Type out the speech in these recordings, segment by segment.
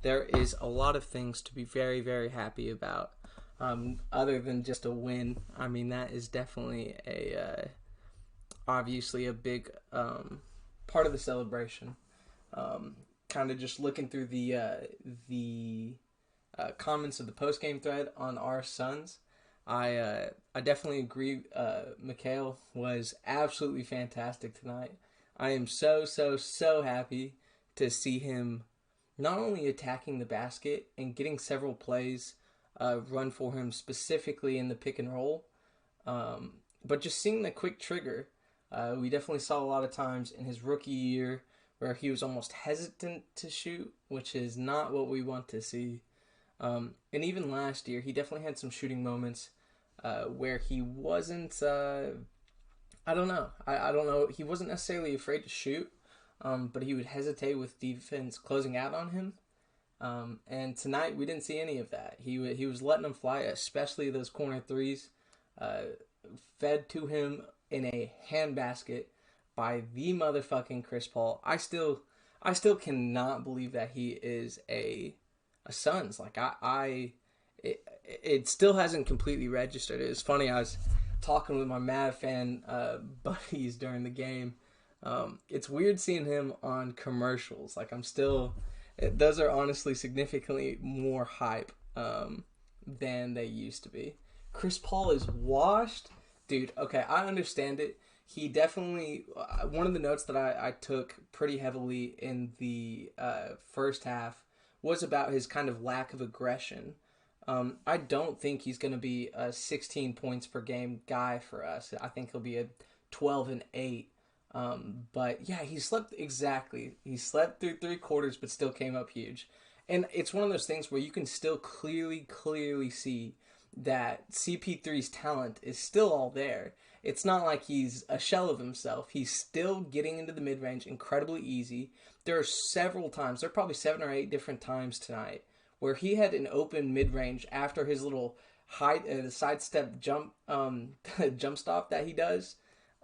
there is a lot of things to be very, very happy about. Other than just a win, I mean that is definitely obviously a big part of the celebration. Kind of just looking through the comments of the postgame thread on our Suns. I definitely agree. Mikhail was absolutely fantastic tonight. I am so happy to see him not only attacking the basket and getting several plays run for him specifically in the pick and roll, but just seeing the quick trigger. We definitely saw a lot of times in his rookie year where he was almost hesitant to shoot, which is not what we want to see. And even last year, he definitely had some shooting moments where he wasn't, I don't know. I don't know. He wasn't necessarily afraid to shoot, but he would hesitate with defense closing out on him. And tonight, we didn't see any of that. He was letting them fly, especially those corner threes, fed to him in a handbasket by the motherfucking Chris Paul. I still cannot believe that he is a Suns. Like it still hasn't completely registered. It's funny. I was talking with my Mavs fan buddies during the game. It's weird seeing him on commercials. Like those are honestly significantly more hype than they used to be. Chris Paul is washed, dude. Okay, I understand it. He definitely one of the notes that I took pretty heavily in the first half was about his kind of lack of aggression. I don't think he's going to be a 16 points per game guy for us. I think he'll be a 12 and 8. But yeah, he slept exactly. He slept through 3 quarters, but still came up huge. And it's one of those things where you can still clearly see that CP3's talent is still all there. It's not like he's a shell of himself. He's still getting into the mid-range incredibly easy. There are several times, there are probably 7 or 8 different times tonight, where he had an open mid-range after his little sidestep jump jump stop that he does.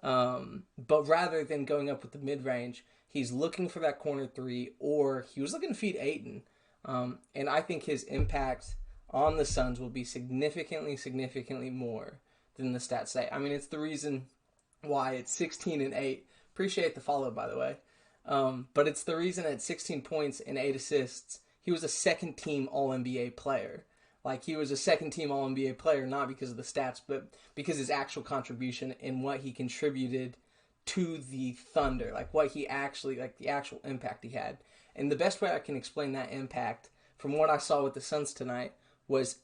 But rather than going up with the mid-range, he's looking for that corner 3, or he was looking to feed Ayton. And I think his impact on the Suns will be significantly more than the stats say. I mean, it's the reason why it's 16 and 8. Appreciate the follow, by the way. But it's the reason at 16 points and 8 assists, he was a second-team All-NBA player. Like, he was a second-team All-NBA player, not because of the stats, but because his actual contribution and what he contributed to the Thunder. Like, what he actually, like, the actual impact he had. And the best way I can explain that impact, from what I saw with the Suns tonight, was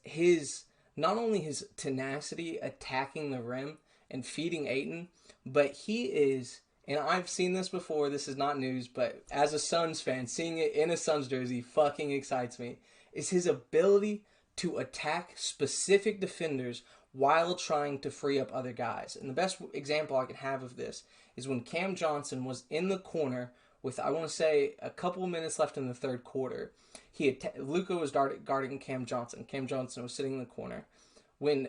not only his tenacity attacking the rim and feeding Ayton, but he is, and I've seen this before, this is not news, but as a Suns fan, seeing it in a Suns jersey fucking excites me, is his ability to attack specific defenders while trying to free up other guys. And the best example I can have of this is when Cam Johnson was in the corner with, I want to say, a couple of minutes left in the third quarter. Luka was guarding Cam Johnson. Cam Johnson was sitting in the corner. When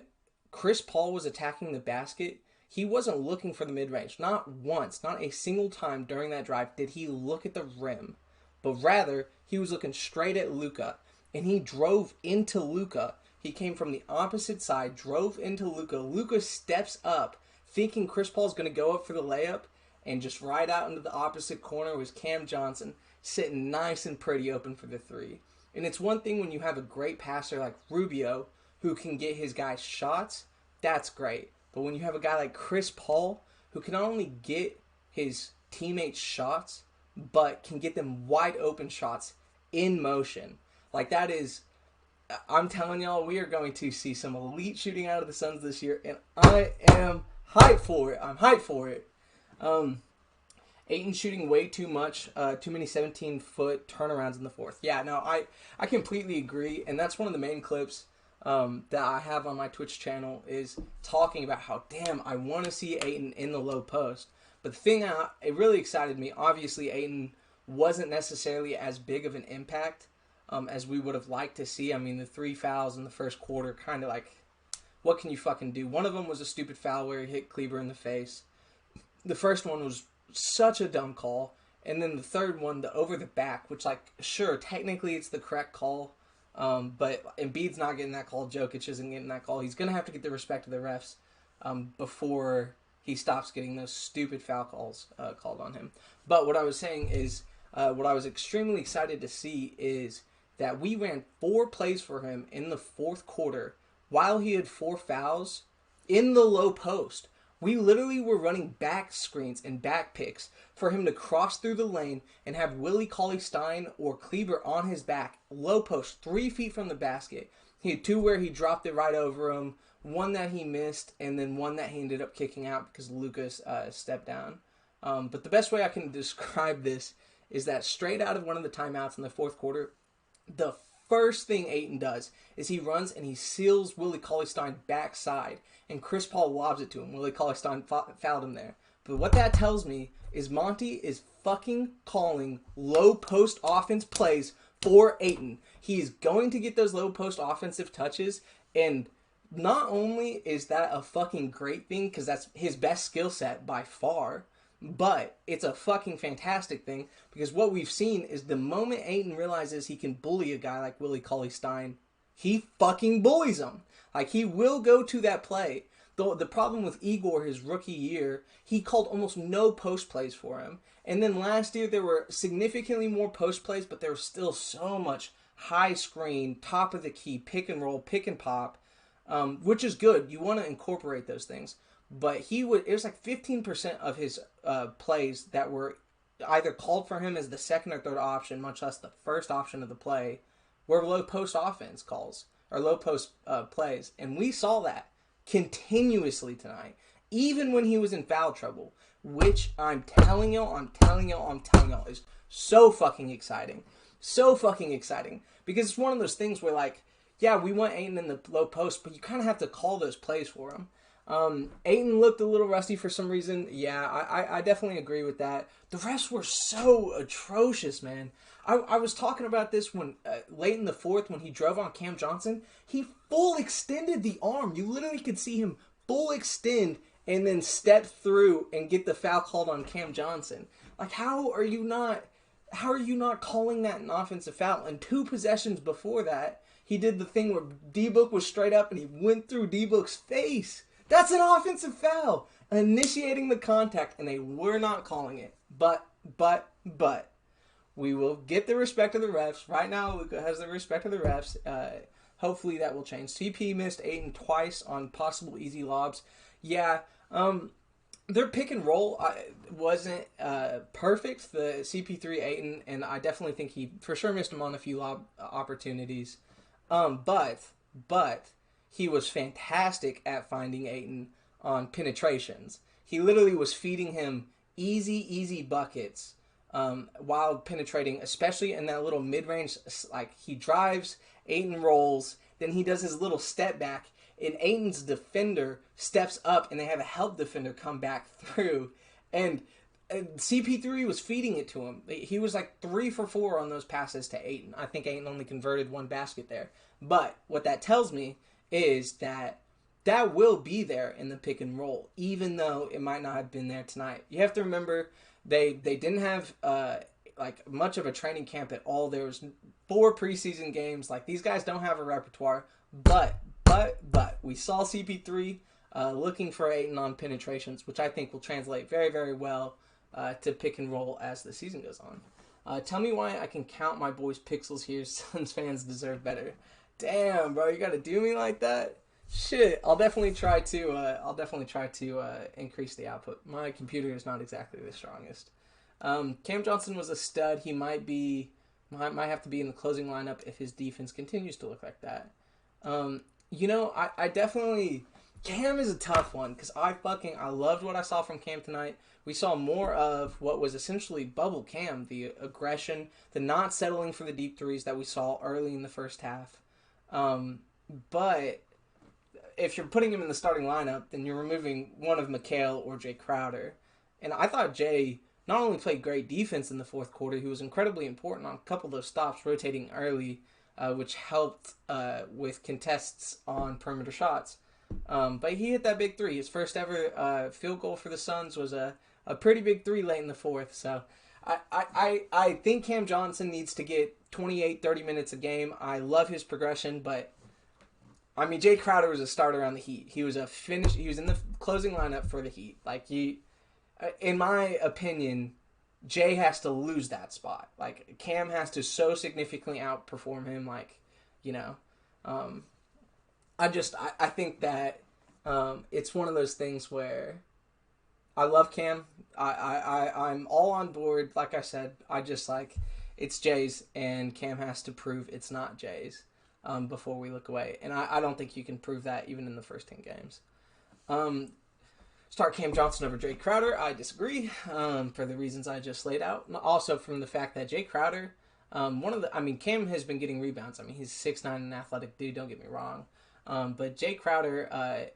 Chris Paul was attacking the basket, he wasn't looking for the mid-range. Not once, not a single time during that drive did he look at the rim. But rather, he was looking straight at Luka. And he drove into Luka. He came from the opposite side, drove into Luka. Luka steps up, thinking Chris Paul's going to go up for the layup. And just right out into the opposite corner was Cam Johnson, sitting nice and pretty open for the 3. And it's one thing when you have a great passer like Rubio who can get his guys shots, that's great. But when you have a guy like Chris Paul who can not only get his teammates shots, but can get them wide open shots in motion, like that is, I'm telling y'all, we are going to see some elite shooting out of the Suns this year, and I am hyped for it. I'm hyped for it. Ayton shooting way too much, too many 17-foot turnarounds in the fourth. Yeah, no, I completely agree, and that's one of the main clips that I have on my Twitch channel is talking about how, damn, I want to see Ayton in the low post. But the thing, it really excited me. Obviously, Ayton wasn't necessarily as big of an impact as we would have liked to see. I mean, the 3 fouls in the first quarter, kind of like, what can you fucking do? One of them was a stupid foul where he hit Kleber in the face. The first one was such a dumb call, And then the third one, the over the back, which, like, sure, technically it's the correct call, but Embiid's not getting that call. Jokic isn't getting that call. He's going to have to get the respect of the refs before he stops getting those stupid foul calls called on him. But what I was saying is, what I was extremely excited to see is that we ran 4 plays for him in the fourth quarter while he had 4 fouls in the low post. We literally were running back screens and back picks for him to cross through the lane and have Willie Cauley-Stein or Kleber on his back, low post, 3 feet from the basket. He had 2 where he dropped it right over him, 1 that he missed, and then 1 that he ended up kicking out because Lucas stepped down. But the best way I can describe this is that straight out of one of the timeouts in the fourth quarter, the first thing Ayton does is he runs and he seals Willie Cauley-Stein backside, and Chris Paul lobs it to him. Willie Cauley-Stein fouled him there. But what that tells me is Monty is fucking calling low post offense plays for Ayton. He is going to get those low post offensive touches, and not only is that a fucking great thing because that's his best skill set by far, but it's a fucking fantastic thing because what we've seen is the moment Ayton realizes he can bully a guy like Willie Cauley-Stein, he fucking bullies him. Like, he will go to that play. The problem with Igor his rookie year, he called almost no post plays for him. And then last year there were significantly more post plays, but there was still so much high screen, top of the key, pick and roll, pick and pop, which is good. You want to incorporate those things. But it was like 15% of his plays that were either called for him as the second or third option, much less the first option of the play, were low post offense calls or low post plays. And we saw that continuously tonight, even when he was in foul trouble, which I'm telling y'all is so fucking exciting. So fucking exciting. Because it's one of those things where, like, yeah, we want Ayton in the low post, but you kind of have to call those plays for him. Ayton looked a little rusty for some reason. Yeah, I definitely agree with that. The refs were so atrocious, man. I was talking about this when late in the fourth when he drove on Cam Johnson. He full extended the arm. You literally could see him full extend and then step through and get the foul called on Cam Johnson. Like, how are you not calling that an offensive foul? And 2 possessions before that, he did the thing where D-Book was straight up and he went through D-Book's face. That's an offensive foul. Initiating the contact, and they were not calling it. But, we will get the respect of the refs. Right now, Luka has the respect of the refs. Hopefully that will change. CP missed Ayton twice on possible easy lobs. Yeah, their pick and roll wasn't perfect, the CP3 Ayton, and I definitely think he for sure missed him on a few lob opportunities. But he was fantastic at finding Ayton on penetrations. He literally was feeding him easy buckets while penetrating, especially in that little mid-range. Like, he drives, Ayton rolls, then he does his little step back, and Ayton's defender steps up, and they have a help defender come back through. And CP3 was feeding it to him. He was like 3 for 4 on those passes to Ayton. I think Ayton only converted 1 basket there. But what that tells me is that will be there in the pick and roll, even though it might not have been there tonight. You have to remember they didn't have like much of a training camp at all. There was 4 preseason games. Like, these guys don't have a repertoire. But we saw CP3 looking for Ayton on penetrations, which I think will translate very, very well to pick and roll as the season goes on. Tell me why I can count my boys' pixels here. Suns fans deserve better. Damn, bro, you gotta do me like that? Shit, I'll definitely try to increase the output. My computer is not exactly the strongest. Cam Johnson was a stud. He might have to be in the closing lineup if his defense continues to look like that. I definitely, Cam is a tough one because I loved what I saw from Cam tonight. We saw more of what was essentially bubble Cam, the aggression, the not settling for the deep threes that we saw early in the first half. But if you're putting him in the starting lineup, then you're removing one of McHale or Jay Crowder. And I thought Jay not only played great defense in the fourth quarter, he was incredibly important on a couple of those stops, rotating early, which helped with contests on perimeter shots. But he hit that big 3. His first ever field goal for the Suns was a pretty big 3 late in the fourth. So I think Cam Johnson needs to get 28, 30 minutes a game. I love his progression, but I mean, Jay Crowder was a starter on the Heat. He was He was in the closing lineup for the Heat. Like in my opinion, Jay has to lose that spot. Like Cam has to so significantly outperform him. Like, you know, um, I think that it's one of those things where I love Cam. I'm all on board. Like I said, I just like it's Jay's, and Cam has to prove it's not Jay's before we look away. And I don't think you can prove that even in the first 10 games. Start Cam Johnson over Jay Crowder. I disagree for the reasons I just laid out. Also from the fact that Jay Crowder, Cam has been getting rebounds. I mean, he's 6'9", an athletic dude. Don't get me wrong. But Jay Crowder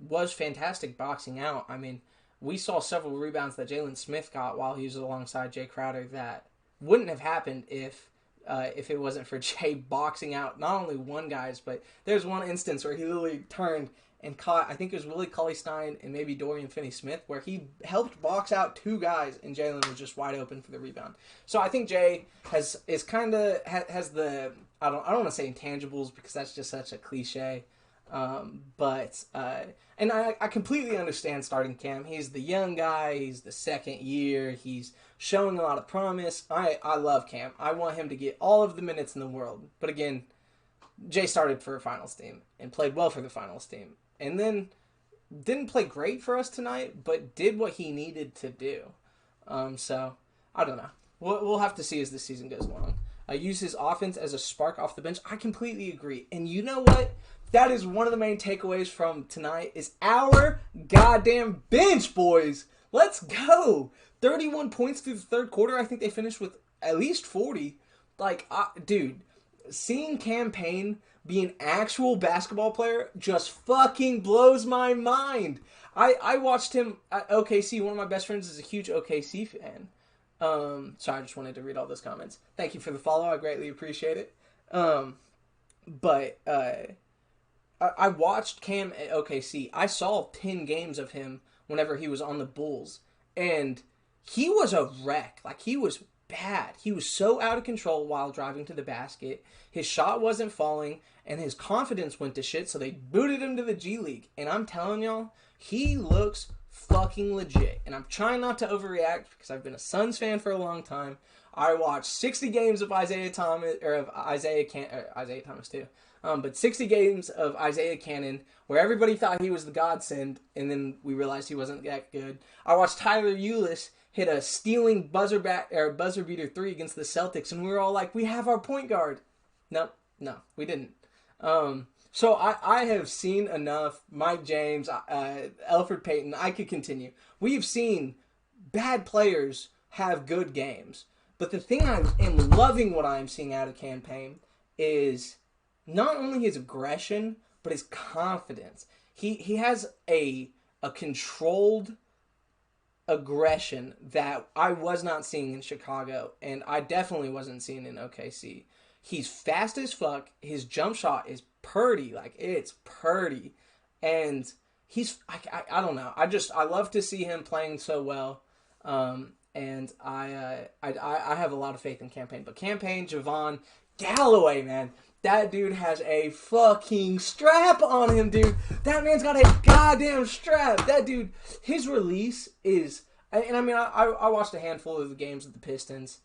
was fantastic boxing out. I mean, we saw several rebounds that Jalen Smith got while he was alongside Jay Crowder that wouldn't have happened if it wasn't for Jay boxing out not only one guy's, but there's one instance where he literally turned and caught, I think it was Willie Cauley-Stein and maybe Dorian Finney-Smith, where he helped box out two guys and Jalen was just wide open for the rebound. So I think Jay has the, I don't want to say intangibles because that's just such a cliche. And I completely understand starting Cam. He's the young guy. He's the second year. He's showing a lot of promise. I love Cam. I want him to get all of the minutes in the world. But again, Jay started for a finals team and played well for the finals team. And then didn't play great for us tonight, but did what he needed to do. So, I don't know. We'll have to see as the season goes along. Use his offense as a spark off the bench. I completely agree. And you know what? That is one of the main takeaways from tonight is our goddamn bench, boys. Let's go. 31 points through the third quarter. I think they finished with at least 40. Like, dude, seeing Cam Payne be an actual basketball player just fucking blows my mind. I watched him at OKC. One of my best friends is a huge OKC fan. So I just wanted to read all those comments. Thank you for the follow. I greatly appreciate it. But I watched Cam at OKC. I saw 10 games of him whenever he was on the Bulls. And he was a wreck. Like, he was bad. He was so out of control while driving to the basket. His shot wasn't falling, and his confidence went to shit, so they booted him to the G League. And I'm telling y'all, he looks fucking legit. And I'm trying not to overreact because I've been a Suns fan for a long time. I watched 60 games of Isaiah Thomas too. But 60 games of Isaiah Cannon where everybody thought he was the godsend, and then we realized he wasn't that good. I watched Tyler Ulis hit a stealing buzzer beater 3 against the Celtics, and we were all like, we have our point guard. No, we didn't. So I have seen enough. Mike James, Elfrid Payton, I could continue. We have seen bad players have good games. But the thing I am loving what I'm seeing out of Cam Payne is not only his aggression, but his confidence. He has a controlled aggression that I was not seeing in Chicago, and I definitely wasn't seeing in OKC. He's fast as fuck. His jump shot is purdy. Like, it's purdy. And he's, I don't know. I love to see him playing so well. And I have a lot of faith in Cam Payne. But Cam Payne, Javon, Galloway, man. That dude has a fucking strap on him, dude. That man's got a goddamn strap. That dude, his release is, and I mean, I watched a handful of the games of the Pistons.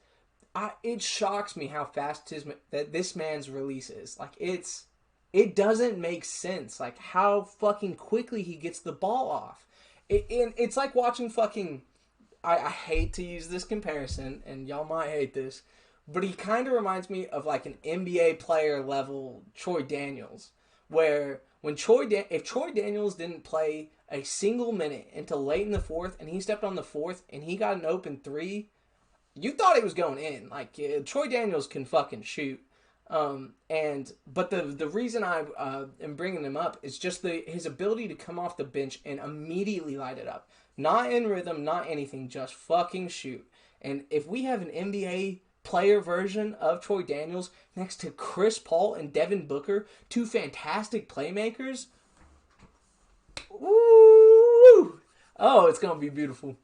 It shocks me how fast this man's release is. Like, it doesn't make sense. Like, how fucking quickly he gets the ball off. It's like watching fucking, I hate to use this comparison, and y'all might hate this, but he kind of reminds me of like an NBA player level Troy Daniels, where if Troy Daniels didn't play a single minute until late in the fourth, and he stepped on the fourth and he got an open 3, you thought he was going in. Like, Troy Daniels can fucking shoot. But the reason I am bringing him up is just his ability to come off the bench and immediately light it up. Not in rhythm, not anything, just fucking shoot. And if we have an NBA player version of Troy Daniels next to Chris Paul and Devin Booker, 2 fantastic playmakers, ooh, oh, it's gonna be beautiful.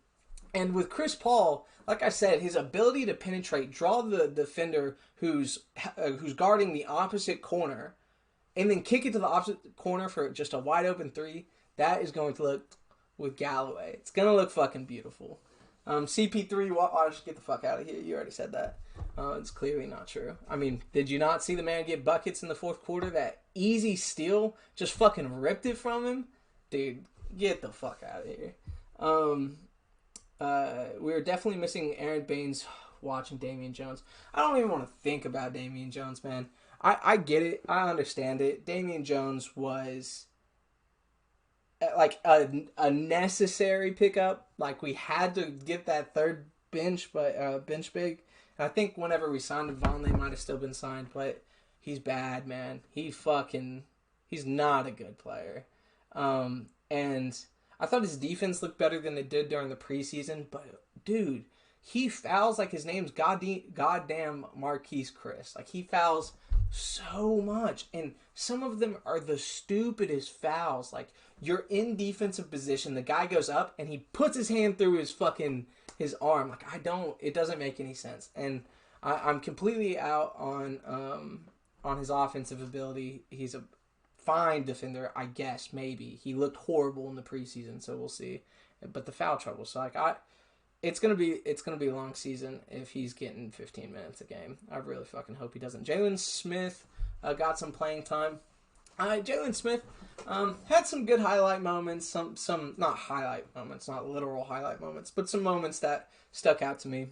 And with Chris Paul, like I said, his ability to penetrate, draw the defender who's guarding the opposite corner, and then kick it to the opposite corner for just a wide open three. That is going to look with Galloway. It's gonna look fucking beautiful. CP3, I'll just get the fuck out of here. You already said that. It's clearly not true. I mean, did you not see the man get buckets in the fourth quarter? That easy steal just fucking ripped it from him? Dude, get the fuck out of here. We were definitely missing Aaron Baines watching Damian Jones. I don't even want to think about Damian Jones, man. I get it. I understand it. Damian Jones was like a necessary pickup. Like, we had to get that third bench big. And I think whenever we signed Vaughn, they might have still been signed, but he's bad, man. He's not a good player. And I thought his defense looked better than it did during the preseason, but dude, he fouls like his name's goddamn Marquise Chris. Like, he fouls so much, and some of them are the stupidest fouls. Like, you're in defensive position, the guy goes up and he puts his hand through his arm. Like, it doesn't make any sense. And I'm completely out on his offensive ability. He's a fine defender, I guess. Maybe he looked horrible in the preseason, so we'll see. But the foul trouble, so like it's gonna be a long season if he's getting 15 minutes a game. I really fucking hope he doesn't. Jalen Smith got some playing time. Jalen Smith had some good highlight moments. Some not highlight moments, not literal highlight moments, but some moments that stuck out to me.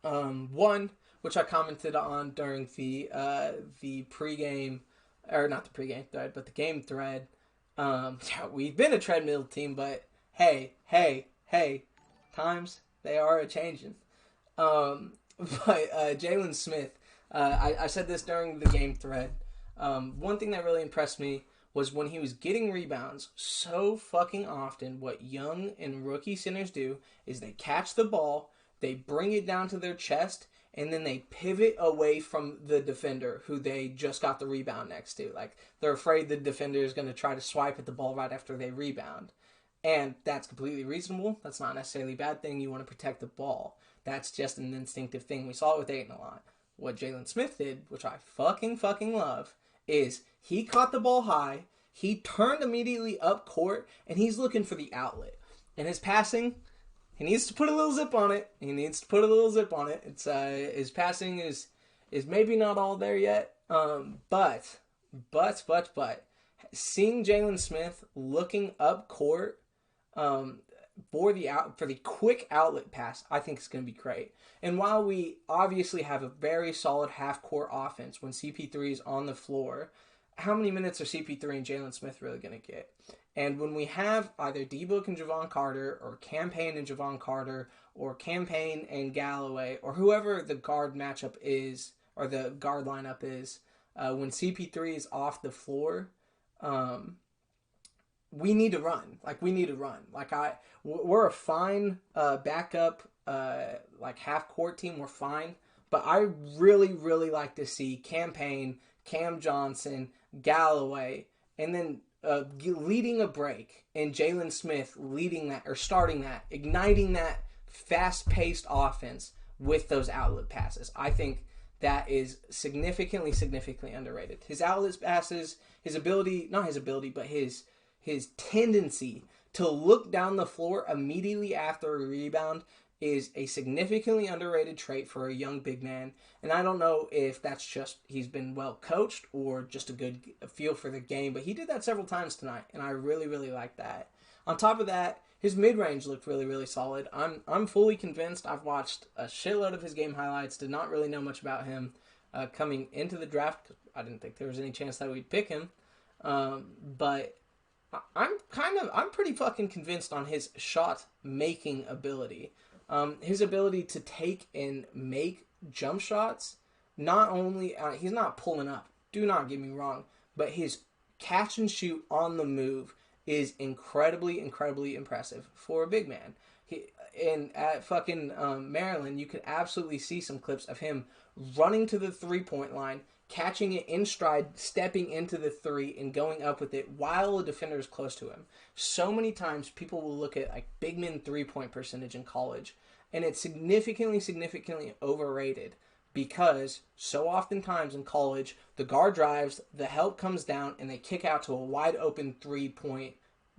One which I commented on during the pregame. Or not the pregame thread, but the game thread. We've been a treadmill team, but hey, times, they are a-changing. But Jalen Smith, I said this during the game thread. One thing that really impressed me was when he was getting rebounds so fucking often, what young and rookie centers do is they catch the ball, they bring it down to their chest, and then they pivot away from the defender who they just got the rebound next to. Like, they're afraid the defender is going to try to swipe at the ball right after they rebound. And that's completely reasonable. That's not necessarily a bad thing. You want to protect the ball. That's just an instinctive thing. We saw it with Ayton a lot. What Jalen Smith did, which I fucking love, is he caught the ball high, he turned immediately up court, and he's looking for the outlet. And his passing, he needs to put a little zip on it. It's his passing is maybe not all there yet. But seeing Jalen Smith looking up court for the quick outlet pass, I think it's going to be great. And while we obviously have a very solid half court offense when CP3 is on the floor, how many minutes are CP3 and Jalen Smith really going to get? And when we have either D-Book and Javon Carter, or Campaign and Javon Carter, or Campaign and Galloway, or whoever the guard matchup is, or the guard lineup is, when CP3 is off the floor, we need to run. We're a fine backup, half-court team. We're fine. But I really like to see Campaign, Cam Johnson, Galloway, and then leading a break, and Jalen Smith leading that, or starting that, igniting that fast-paced offense with those outlet passes. I think that is significantly underrated. His outlet passes, his tendency to look down the floor immediately after a rebound is a significantly underrated trait for a young big man. And I don't know if that's just he's been well coached or just a good feel for the game, but he did that several times tonight, and I really like that. On top of that, his mid-range looked really solid. I'm fully convinced. I've watched a shitload of his game highlights, did not really know much about him coming into the draft, because I didn't think there was any chance that we'd pick him. But I'm pretty fucking convinced on his shot making ability. His ability to take and make jump shots, not only, he's not pulling up, do not get me wrong, but his catch and shoot on the move is incredibly impressive for a big man. At fucking Maryland, you could absolutely see some clips of him running to the three-point line, catching it in stride, stepping into the three, and going up with it while a defender is close to him. So many times people will look at like big men three-point percentage in college And it's significantly overrated because so oftentimes in college, the guard drives, the help comes down, and they kick out to a wide open 3-point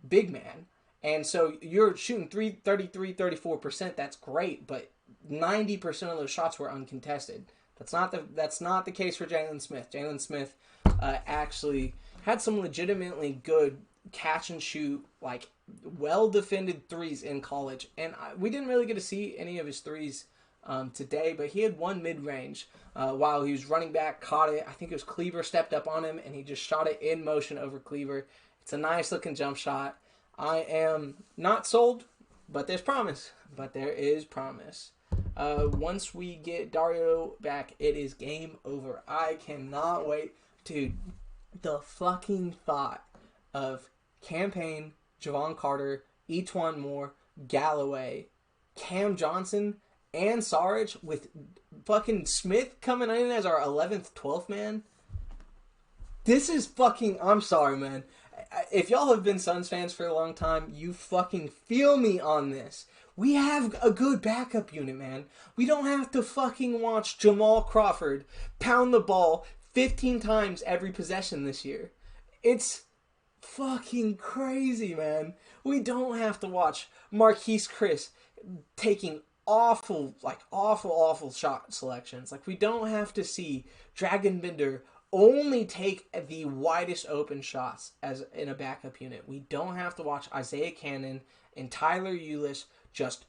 big man. And so you're shooting 34%. That's great, but 90% of those shots were uncontested. That's not the case for Jalen Smith. Jalen Smith actually had some legitimately good catch and shoot, like well defended threes in college, and we didn't really get to see any of his threes today, but he had one mid range while he was running back, caught it. I think it was Cleaver stepped up on him, and he just shot it in motion over Cleaver. It's a nice looking jump shot. I am not sold, but there's promise. But there is promise. Once we get Dario back, it is game over. I cannot wait. Dude, the fucking thought of Campaign, Javon Carter, E'Twaun Moore, Galloway, Cam Johnson, and Sarge with fucking Smith coming in as our 11th, 12th man. This is fucking... I'm sorry, man. If y'all have been Suns fans for a long time, you fucking feel me on this. We have a good backup unit, man. We don't have to fucking watch Jamal Crawford pound the ball 15 times every possession this year. It's fucking crazy, man. We don't have to watch Marquise Chris taking awful shot selections. Like, we don't have to see Dragon Bender only take the widest open shots as in a backup unit. We don't have to watch Isaiah Cannon and Tyler Ulis just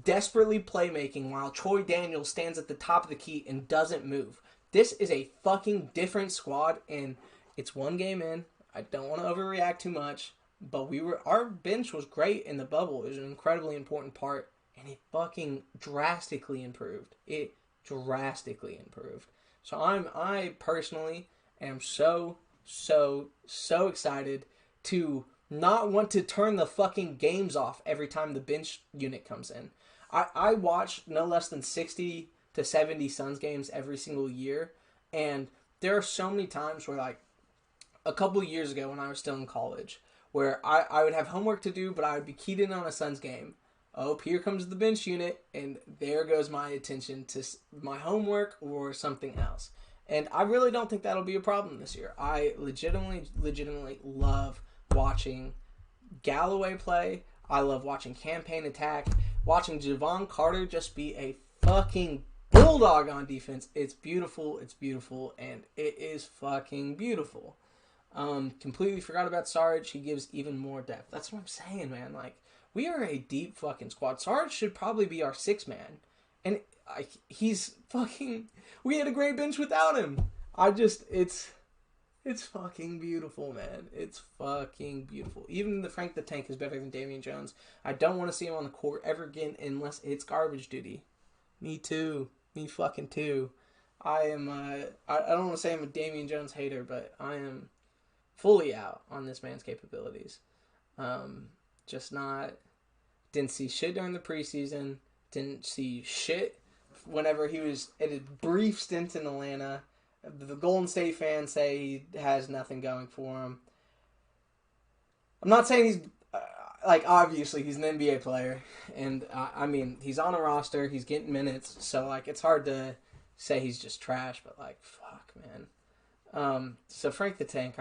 desperately playmaking while Troy Daniels stands at the top of the key and doesn't move. This is a fucking different squad, and it's one game in. I don't want to overreact too much, but our bench was great in the bubble. It was an incredibly important part, and it fucking drastically improved. So I personally am so excited to not want to turn the fucking games off every time the bench unit comes in. I watch no less than 60 to 70 Suns games every single year, and there are so many times where, like, a couple years ago when I was still in college, where I would have homework to do, but I would be keyed in on a Suns game. Oh, here comes the bench unit, and there goes my attention to my homework or something else. And I really don't think that'll be a problem this year. I legitimately love watching Galloway play. I love watching Campaign attack. Watching Javon Carter just be a fucking bulldog on defense. It's beautiful, and it is fucking beautiful. Completely forgot about Sarge. He gives even more depth. That's what I'm saying, man. Like, we are a deep fucking squad. Sarge should probably be our 6th man. And he's fucking... We had a great bench without him. It's fucking beautiful, man. It's fucking beautiful. Even the Frank the Tank is better than Damian Jones. I don't want to see him on the court ever again unless it's garbage duty. Me too. Me fucking too. I am, I don't want to say I'm a Damian Jones hater, but I am fully out on this man's capabilities. Just not... Didn't see shit during the preseason. Didn't see shit whenever he was at a brief stint in Atlanta. The Golden State fans say he has nothing going for him. I'm not saying he's... obviously, he's an NBA player. And, I mean, he's on a roster. He's getting minutes. So, like, it's hard to say he's just trash. But, like, fuck, man. So Frank the Tank,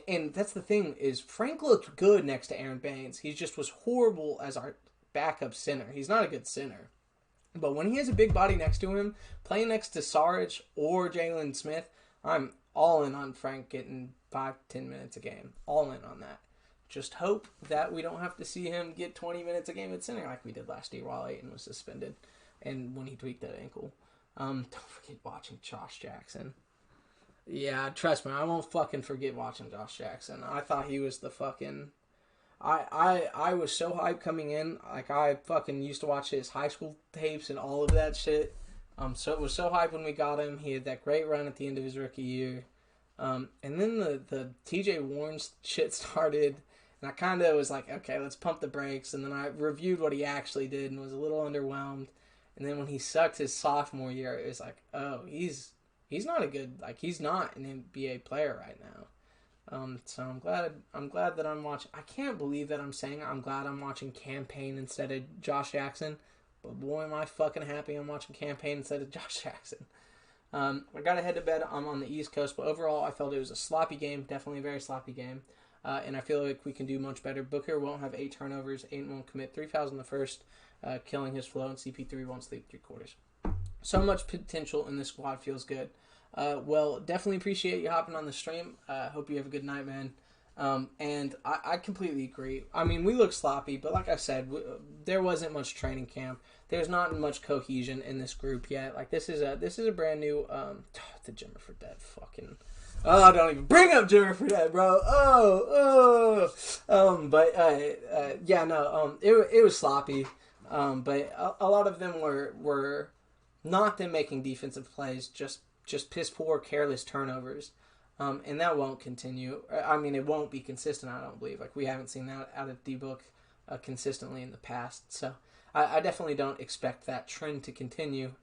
and that's the thing, is Frank looked good next to Aaron Baines. He just was horrible as our backup center. He's not a good center. But when he has a big body next to him, playing next to Sarge or Jalen Smith, I'm all in on Frank getting 5-10 minutes a game. All in on that. Just hope that we don't have to see him get 20 minutes a game at center like we did last year while Ayton was suspended and when he tweaked that ankle. Don't forget watching Josh Jackson. Yeah, trust me, I won't fucking forget watching Josh Jackson. I thought he was the fucking... I was so hyped coming in. Like, I fucking used to watch his high school tapes and all of that shit. So it was so hyped when we got him. He had that great run at the end of his rookie year. And then the TJ Warren shit started. And I kind of was like, okay, let's pump the brakes. And then I reviewed what he actually did and was a little underwhelmed. And then when he sucked his sophomore year, it was like, oh, he's not a good... Like, he's not an NBA player right now. So I'm glad that I'm watching. I can't believe that I'm saying I'm glad I'm watching Campaign instead of Josh Jackson. But boy, am I fucking happy I'm watching Campaign instead of Josh Jackson. I got to head to bed. I'm on the East Coast, but overall, I felt it was a sloppy game. Definitely a very sloppy game. And I feel like we can do much better. Booker won't have 8 turnovers. Ayton won't commit 3 fouls in the first, killing his flow, and CP3 won't sleep 3 quarters. So much potential in this squad. Feels good. Well, definitely appreciate you hopping on the stream. Hope you have a good night, man. And I completely agree. I mean, we look sloppy, but like I said, there wasn't much training camp. There's not much cohesion in this group yet. Like, this is a brand new the Jimmer for Dead fucking. Oh, don't even bring up Jimmer for Dead, bro. It was sloppy. But a lot of them were not them making defensive plays, just piss poor, careless turnovers. And that won't continue. I mean, it won't be consistent, I don't believe. Like, we haven't seen that out of D-Book consistently in the past. So I definitely don't expect that trend to continue.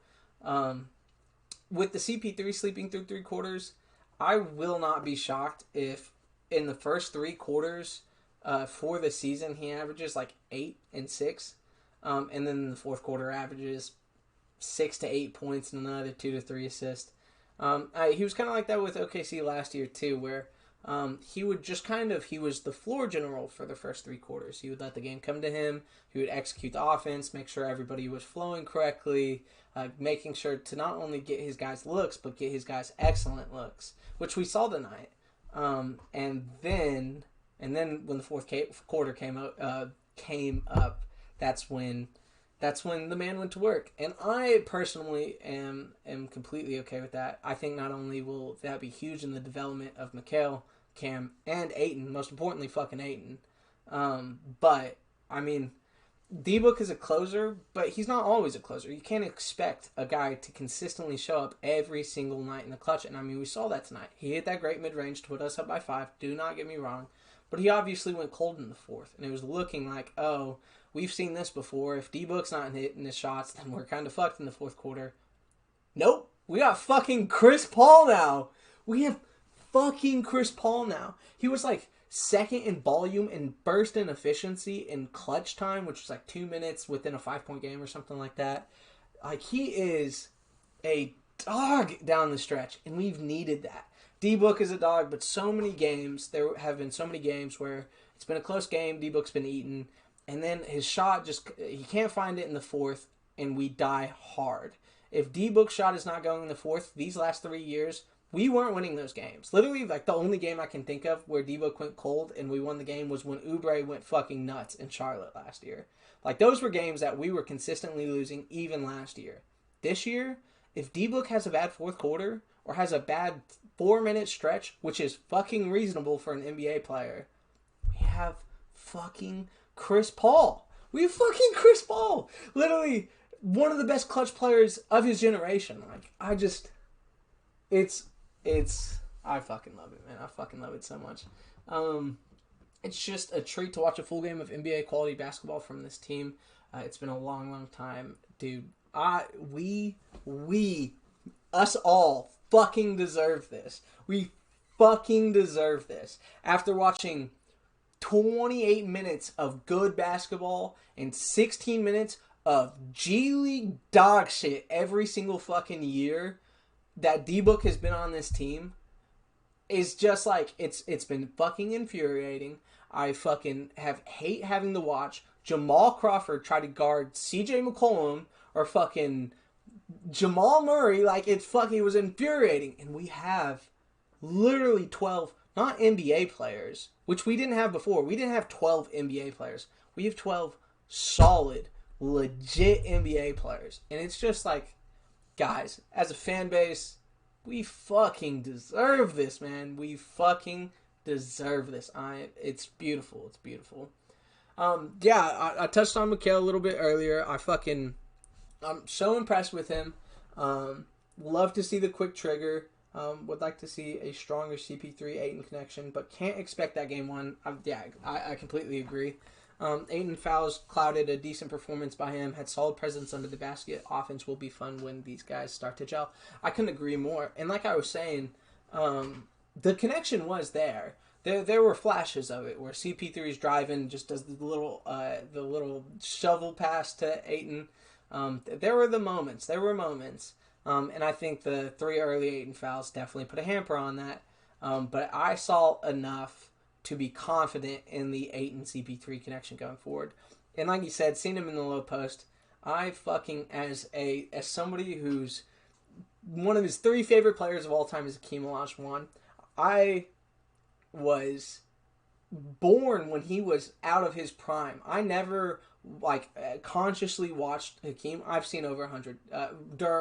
With the CP3 sleeping through 3 quarters, I will not be shocked if in the first 3 quarters for the season he averages like 8 and 6. And then in the fourth quarter averages 6 to 8 points and another 2 to 3 assists. He was kind of like that with OKC last year too, where he was the floor general for the first 3 quarters. He would let the game come to him. He would execute the offense, make sure everybody was flowing correctly, making sure to not only get his guys looks, but get his guys excellent looks, which we saw tonight. And then when the fourth quarter came up, that's when the man went to work. And I personally am completely okay with that. I think not only will that be huge in the development of Mikal, Cam, and Ayton, most importantly fucking Ayton, but, I mean, D-Book is a closer, but he's not always a closer. You can't expect a guy to consistently show up every single night in the clutch, and I mean, we saw that tonight. He hit that great mid-range to put us up by 5, do not get me wrong, but he obviously went cold in the fourth, and it was looking like, oh, we've seen this before. If D-Book's not hitting his shots, then we're kind of fucked in the fourth quarter. Nope. We got fucking Chris Paul now. We have fucking Chris Paul now. He was like second in volume and burst in efficiency in clutch time, which was like 2 minutes within a 5-point game or something like that. Like, he is a dog down the stretch, and we've needed that. D-Book is a dog, but there have been so many games where it's been a close game, D-Book's been eaten, and then his shot he can't find it in the fourth, and we die hard. If D-Book's shot is not going in the fourth, these last 3 years, we weren't winning those games. Literally, like, the only game I can think of where D-Book went cold and we won the game was when Oubre went fucking nuts in Charlotte last year. Like, those were games that we were consistently losing even last year. This year, if D-Book has a bad fourth quarter or has a bad 4-minute stretch, which is fucking reasonable for an NBA player, we have fucking Chris Paul. We have fucking Chris Paul. Literally one of the best clutch players of his generation. Like, I fucking love it, man. I fucking love it so much. It's just a treat to watch a full game of NBA quality basketball from this team. It's been a long, long time. Dude, us all fucking deserve this. We fucking deserve this. After watching 28 minutes of good basketball and 16 minutes of G League dog shit every single fucking year that D-Book has been on this team, is just like, it's been fucking infuriating. I fucking hate having to watch Jamal Crawford try to guard CJ McCollum or fucking Jamal Murray. Like, it was infuriating. And we have literally 12, not NBA players, which we didn't have before. We didn't have 12 NBA players. We have 12 solid, legit NBA players. And it's just like, guys, as a fan base, we fucking deserve this, man. We fucking deserve this. It's beautiful. It's beautiful. I touched on Mikal a little bit earlier. I'm so impressed with him. Love to see the quick trigger. Would like to see a stronger CP3 Ayton connection, but can't expect that game one. I completely agree. Ayton fouls clouded a decent performance by him, had solid presence under the basket. Offense will be fun when these guys start to gel. I couldn't agree more. And like I was saying, the connection was there. There were flashes of it where CP3's driving, just does the little shovel pass to Ayton. There were the moments. There were moments. And I think the 3 early Ayton fouls definitely put a hamper on that. But I saw enough to be confident in the Ayton CP3 connection going forward. And like you said, seeing him in the low post, I fucking as somebody who's one of his 3 favorite players of all time is Hakeem Olajuwon. I was born when he was out of his prime. I never consciously watched Hakeem. I've seen over 100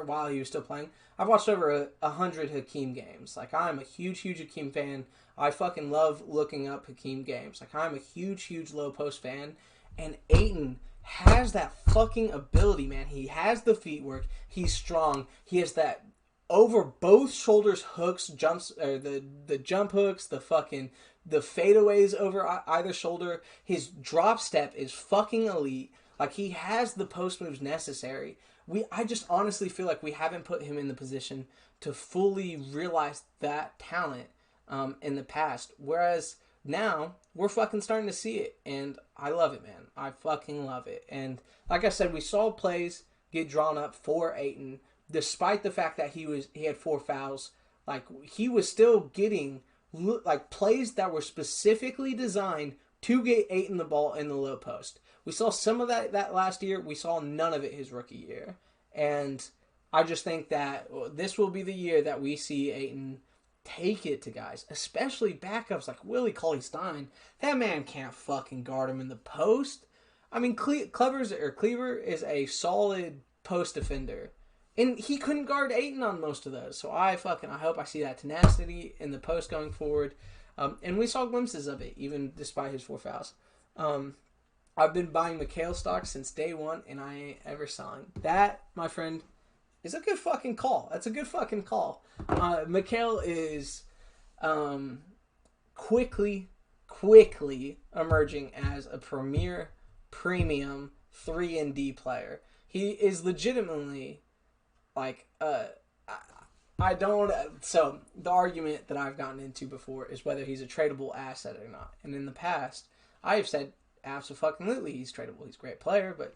while he was still playing. I've watched over 100 Hakeem games. Like, I'm a huge Hakeem fan. I fucking love looking up Hakeem games. Like, I'm a huge low post fan. And Ayton has that fucking ability, man. He has the feet work. He's strong. He has that over both shoulders hooks, jumps, or the jump hooks, the fadeaways over either shoulder. His drop step is fucking elite. Like, he has the post moves necessary. I just honestly feel like we haven't put him in the position to fully realize that talent in the past. Whereas now we're fucking starting to see it, and I love it, man. I fucking love it. And like I said, we saw plays get drawn up for Ayton, despite the fact that he had 4 fouls. Like, he was still getting like plays that were specifically designed to get Ayton the ball in the low post. We saw some of that last year. We saw none of it his rookie year. And I just think that this will be the year that we see Ayton take it to guys, especially backups like Willie Cauley-Stein. That man can't fucking guard him in the post. I mean, Cleaver is a solid post defender, and he couldn't guard Ayton on most of those. So I hope I see that tenacity in the post going forward. And we saw glimpses of it, even despite his 4 fouls. I've been buying Mikal stock since day one, and I ain't ever selling. That, my friend, is a good fucking call. That's a good fucking call. Mikal is quickly emerging as a premier, premium 3-and-D player. He is legitimately, like, so the argument that I've gotten into before is whether he's a tradable asset or not. And in the past, I have said absolutely he's tradable. He's a great player, but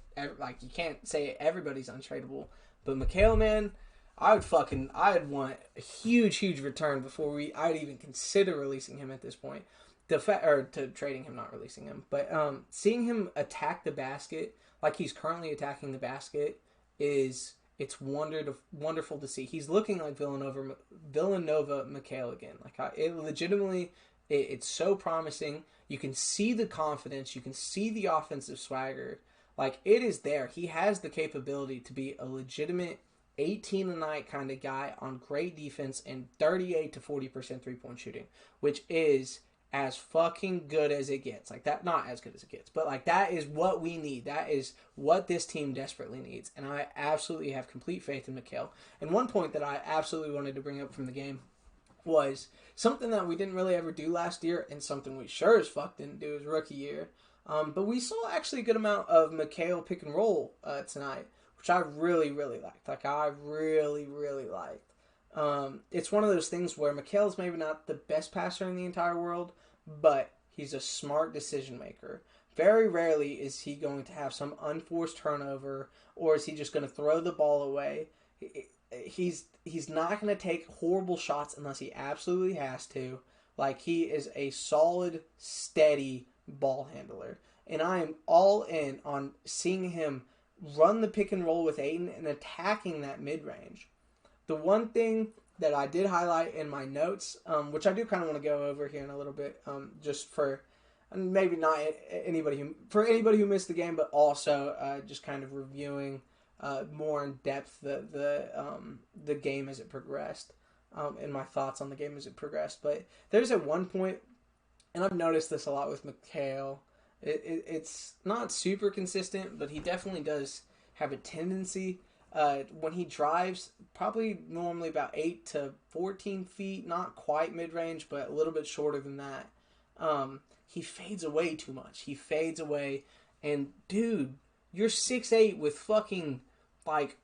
you can't say everybody's untradeable. But Mikal, man, I'd want a huge return before I'd even consider releasing him at this point. To trading him, not releasing him. But seeing him attack the basket like he's currently attacking the basket it's wonderful to see. He's looking like Villanova Mikal again. It's so promising. You can see the confidence. You can see the offensive swagger. Like, it is there. He has the capability to be a legitimate 18-a-night kind of guy on great defense and 38 to 40% three-point shooting, which is as fucking good as it gets. Like, that, not as good as it gets, but like, that is what we need. That is what this team desperately needs. And I absolutely have complete faith in Mikal. And one point that I absolutely wanted to bring up from the game was something that we didn't really ever do last year, and something we sure as fuck didn't do his rookie year. But we saw actually a good amount of Mikal pick and roll tonight, which I really liked. Like, I really liked. It's one of those things where Mikal's maybe not the best passer in the entire world, but he's a smart decision maker. Very rarely is he going to have some unforced turnover, or is he just going to throw the ball away. He's not going to take horrible shots unless he absolutely has to. Like, he is a solid, steady ball handler. And I am all in on seeing him run the pick and roll with Ayton and attacking that mid-range. The one thing that I did highlight in my notes, which I do kind of want to go over here in a little bit, just for maybe not anybody who missed the game, but also just kind of reviewing more in depth the game as it progressed, and my thoughts on the game as it progressed. But there's at one point, and I've noticed this a lot with Mikal, it's not super consistent, but he definitely does have a tendency. When he drives, probably normally about 8 to 14 feet, not quite mid-range, but a little bit shorter than that. He fades away too much. He fades away, and dude, you're 6'8" with fucking, like,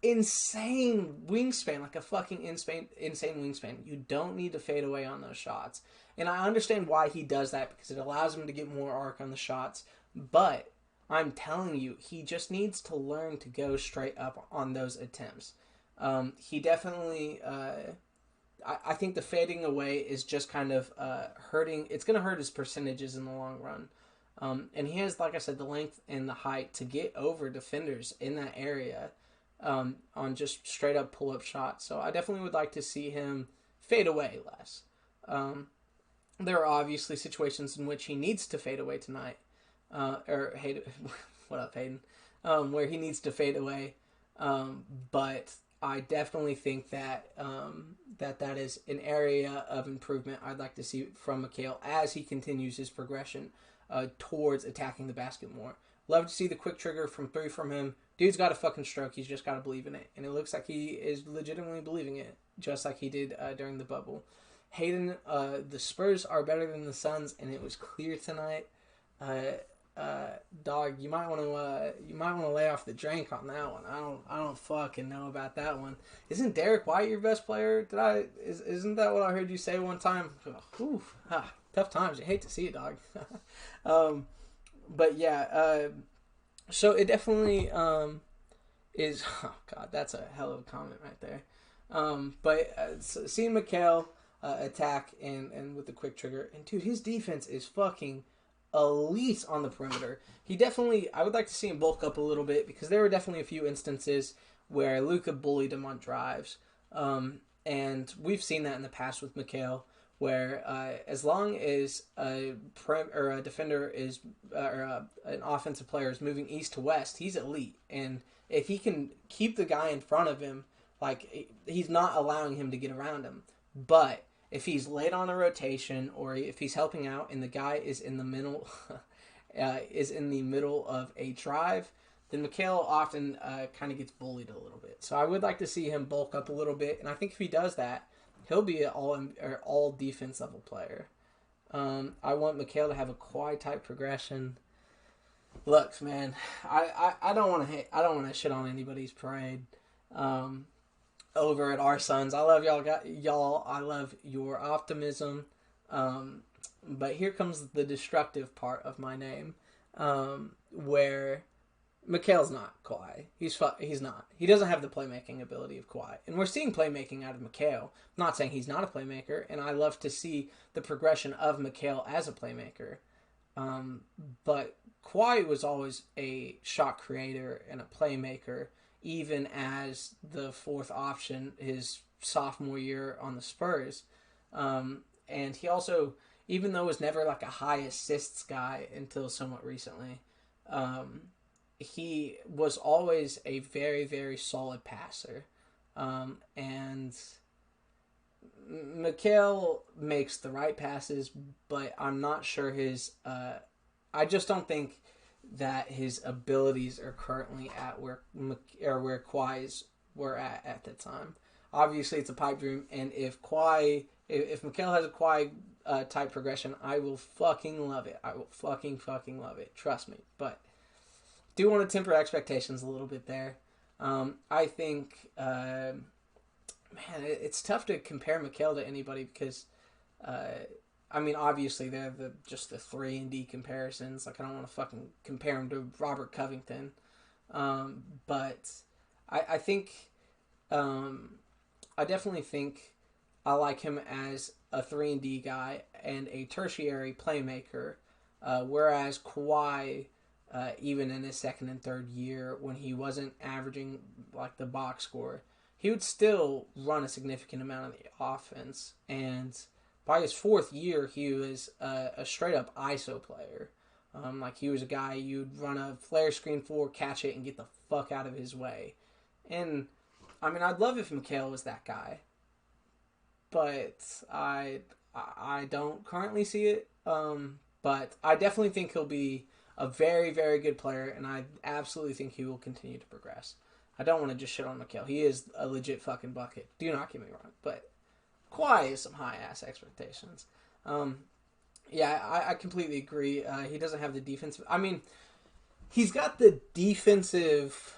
insane wingspan, like a fucking insane wingspan. You don't need to fade away on those shots. And I understand why he does that, because it allows him to get more arc on the shots, but I'm telling you, he just needs to learn to go straight up on those attempts. He definitely, I think the fading away is just kind of hurting. It's going to hurt his percentages in the long run. And he has, like I said, the length and the height to get over defenders in that area on just straight up pull up shots. So I definitely would like to see him fade away less. There are obviously situations in which he needs to fade away tonight. What up, Hayden? Where he needs to fade away. But I definitely think that that is an area of improvement I'd like to see from Mikal as he continues his progression towards attacking the basket more. Love to see the quick trigger from three from him. Dude's got a fucking stroke. He's just got to believe in it. And it looks like he is legitimately believing it, just like he did during the bubble. Hayden, the Spurs are better than the Suns, and it was clear tonight. Dog, you might want to lay off the drink on that one. I don't fucking know about that one. Isn't Derek White your best player? Isn't that what I heard you say one time? Tough times. You hate to see it, dog. But yeah, so it definitely is. Oh God, that's a hell of a comment right there. But seeing Mikal attack and with the quick trigger, and dude, his defense is fucking elite on the perimeter. I would like to see him bulk up a little bit because there were definitely a few instances where Luka bullied him on drives, and we've seen that in the past with Mikal, where as long as a defender is an offensive player is moving east to west, he's elite, and if he can keep the guy in front of him, like he's not allowing him to get around him, but if he's late on a rotation or if he's helping out and the guy is in the middle, of a drive, then Mikal often kind of gets bullied a little bit. So I would like to see him bulk up a little bit, and I think if he does that, he'll be an all defense level player. I want Mikal to have a Kawhi type progression. Look, man, I don't want to shit on anybody's parade. Over at our Suns, I love y'all. I love your optimism. But here comes the destructive part of my name, where Mikal's not Kawhi. He's not. He doesn't have the playmaking ability of Kawhi. And we're seeing playmaking out of Mikal. I'm not saying he's not a playmaker, and I love to see the progression of Mikal as a playmaker. But Kawhi was always a shot creator and a playmaker, even as the fourth option his sophomore year on the Spurs. And he also, even though was never like a high assists guy until somewhat recently, he was always a very, very solid passer. And Mikal makes the right passes, but I'm not sure I just don't think that his abilities are currently at where Kawhi's were at the time. Obviously, it's a pipe dream, and if Mikal has a Kawhi type progression, I will fucking love it. I will fucking love it. Trust me. But do want to temper expectations a little bit there. I think, it's tough to compare Mikal to anybody because, obviously they're just the 3-and-D comparisons. Like, I don't want to fucking compare him to Robert Covington. But I think, I definitely think I like him as a 3-and-D guy and a tertiary playmaker, whereas Kawhi, even in his second and third year, when he wasn't averaging like the box score, he would still run a significant amount of the offense. And by his fourth year, he was a straight up ISO player. Like he was a guy you'd run a flare screen for, catch it, and get the fuck out of his way. And I'd love if Mikal was that guy, but I don't currently see it. But I definitely think he'll be a very, very good player, and I absolutely think he will continue to progress. I don't want to just shit on Mikal. He is a legit fucking bucket. Do not get me wrong, but Kawhi is some high-ass expectations. I completely agree. He doesn't have the defensive... he's got the defensive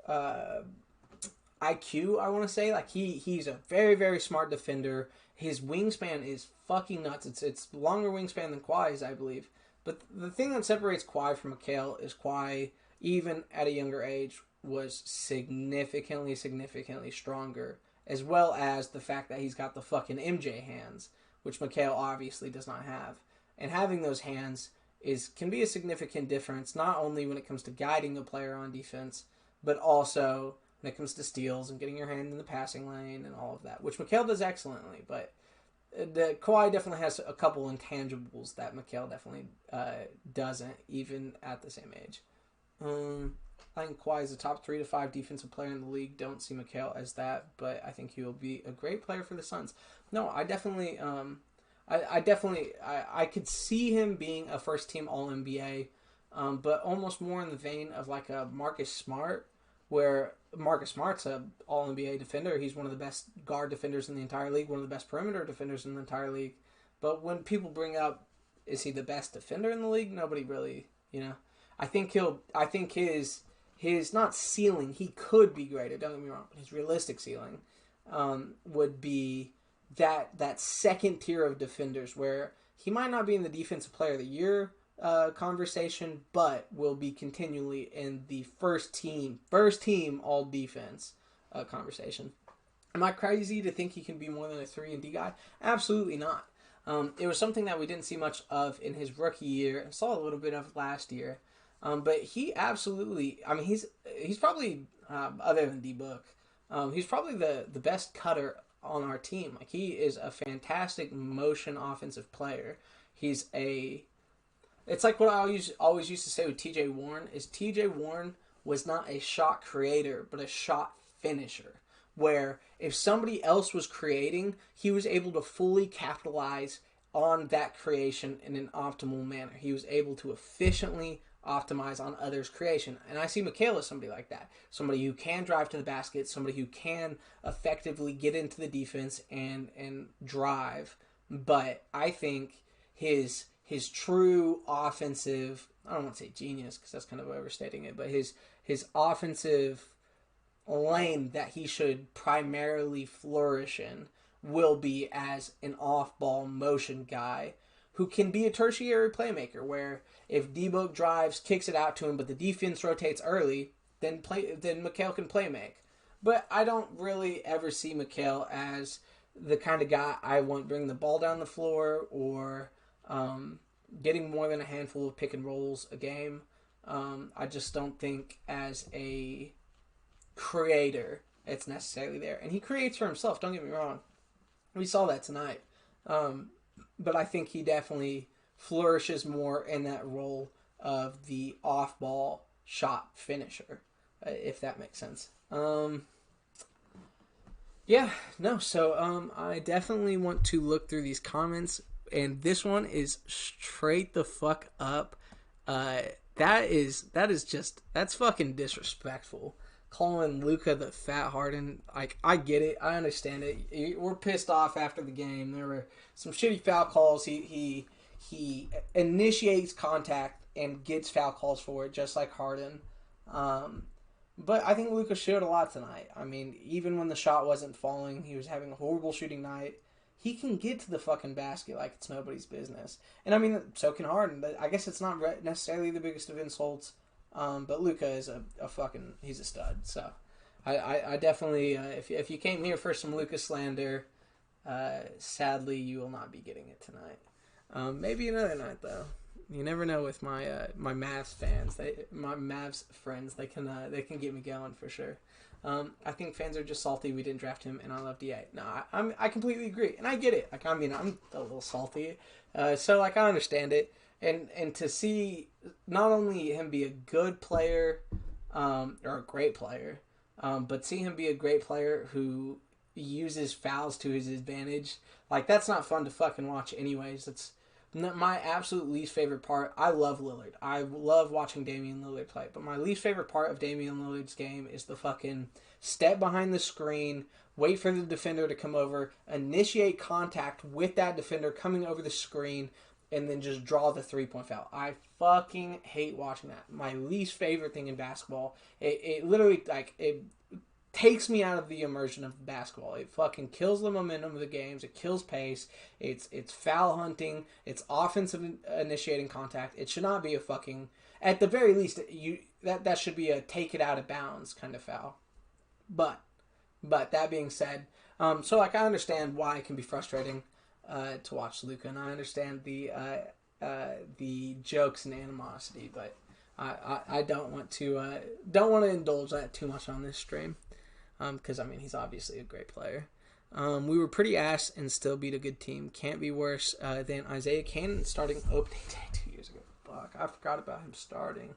IQ, I want to say. Like, he's a very, very smart defender. His wingspan is fucking nuts. It's longer wingspan than Kawhi's, I believe. But the thing that separates Kawhi from Mikal is Kawhi, even at a younger age, was significantly stronger, as well as the fact that he's got the fucking MJ hands, which Mikal obviously does not have. And having those hands can be a significant difference, not only when it comes to guiding a player on defense, but also when it comes to steals and getting your hand in the passing lane and all of that, which Mikal does excellently. But the Kawhi definitely has a couple intangibles that Mikal definitely doesn't, even at the same age. I think Kawhi is a top 3 to 5 defensive player in the league. Don't see Mikal as that, but I think he will be a great player for the Suns. No, I definitely, I could see him being a first team All NBA, but almost more in the vein of like a Marcus Smart, where Marcus Smart's a All NBA defender. He's one of the best guard defenders in the entire league, one of the best perimeter defenders in the entire league. But when people bring up, is he the best defender in the league? Nobody really, I think his not ceiling, he could be greater, don't get me wrong, but his realistic ceiling would be that second tier of defenders where he might not be in the defensive player of the year conversation, but will be continually in the first team all defense conversation. Am I crazy to think he can be more than a 3-and-D guy? Absolutely not. It was something that we didn't see much of in his rookie year and saw a little bit of last year. But he absolutely, he's probably, other than D-Book, he's probably the best cutter on our team. Like, he is a fantastic motion offensive player. It's like what I always used to say with TJ Warren, is TJ Warren was not a shot creator, but a shot finisher. Where if somebody else was creating, he was able to fully capitalize on that creation in an optimal manner. He was able to efficiently optimize on others' creation. And I see Mikal as somebody like that. Somebody who can drive to the basket, somebody who can effectively get into the defense and drive. But I think his true offensive, I don't want to say genius because that's kind of overstating it, but his offensive lane that he should primarily flourish in will be as an off-ball motion guy who can be a tertiary playmaker, where if D-Book drives, kicks it out to him, but the defense rotates early, then Mikal can play make. But I don't really ever see Mikal as the kind of guy I want bring the ball down the floor or getting more than a handful of pick and rolls a game. I just don't think as a creator it's necessarily there. And he creates for himself, don't get me wrong. We saw that tonight. But I think he definitely flourishes more in that role of the off-ball shot finisher, if that makes sense. So I definitely want to look through these comments, and this one is straight the fuck up. That's fucking disrespectful. Calling Luka the fat Harden, like, I get it, I understand it. We're pissed off after the game. There were some shitty foul calls. He initiates contact and gets foul calls for it, just like Harden. But I think Luka showed a lot tonight. I mean, even when the shot wasn't falling, he was having a horrible shooting night. He can get to the fucking basket like it's nobody's business. And I mean, so can Harden. I guess it's not necessarily the biggest of insults. But Luka is he's a stud. So I definitely, if you came here for some Luka slander, sadly you will not be getting it tonight. Maybe another night though. You never know with my Mavs fans. My Mavs friends, they can get me going for sure. I think fans are just salty we didn't draft him, and I love DA. No, I completely agree, and I get it. Like, I mean, I'm a little salty, so like I understand it. And to see not only him be a good player, or a great player, but see him be a great player who uses fouls to his advantage, like, that's not fun to fucking watch anyways. That's my absolute least favorite part. I love Lillard. I love watching Damian Lillard play, but my least favorite part of Damian Lillard's game is the fucking step behind the screen, wait for the defender to come over, initiate contact with that defender coming over the screen, and then just draw the 3-point foul. I fucking hate watching that. My least favorite thing in basketball. It literally, like, it takes me out of the immersion of basketball. It fucking kills the momentum of the games. It kills pace. It's foul hunting. It's offensive initiating contact. It should not be a fucking, at the very least, that should be a take it out of bounds kind of foul. But that being said, so like I understand why it can be frustrating to watch Luka, and I understand the jokes and animosity, but I don't want to indulge that too much on this stream. Because, I mean, he's obviously a great player. We were pretty ass and still beat a good team. Can't be worse than Isaiah Cannon starting opening day 2 years ago. Fuck, I forgot about him starting.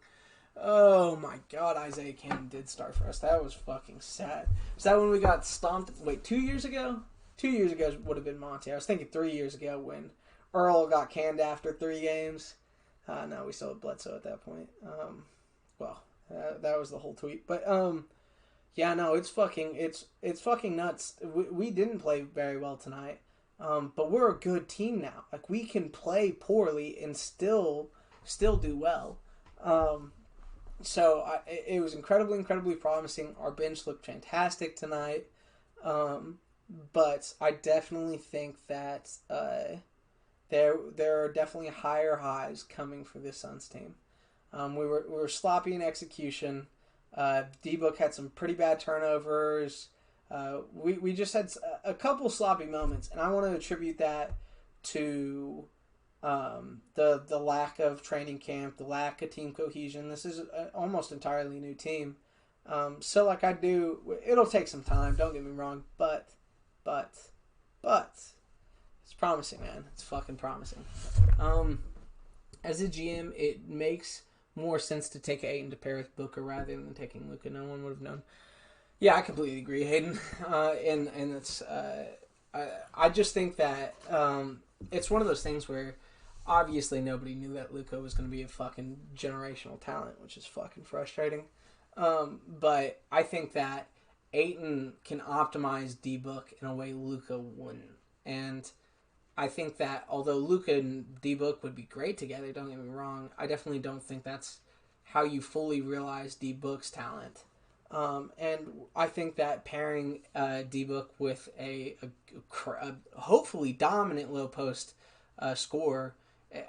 Oh, my God, Isaiah Cannon did start for us. That was fucking sad. Is that when we got stomped? Wait, 2 years ago? 2 years ago would have been Monty. I was thinking 3 years ago when Earl got canned after 3 games. No, we still had Bledsoe at that point. That was the whole tweet. But, yeah, no, it's fucking nuts. We didn't play very well tonight, but we're a good team now. Like, we can play poorly and still do well. So it was incredibly promising. Our bench looked fantastic tonight, but I definitely think that there are definitely higher highs coming for this Suns team. We were sloppy in execution. D-Book had some pretty bad turnovers. We just had a couple sloppy moments, and I want to attribute that to the lack of training camp, the lack of team cohesion. This is an almost entirely new team. So like it'll take some time, don't get me wrong, but it's promising, man. It's fucking promising. As a GM, it makes more sense to take Ayton to pair with Booker rather than taking Luka. No one would have known. Yeah, I completely agree, Hayden. And it's I just think that it's one of those things where obviously nobody knew that Luka was going to be a fucking generational talent, which is fucking frustrating. But I think that Ayton can optimize D-Book in a way Luka wouldn't. And I think that although Luka and D-Book would be great together, don't get me wrong, I definitely don't think that's how you fully realize D-Book's talent. And I think that pairing D-Book with a hopefully dominant low post scorer,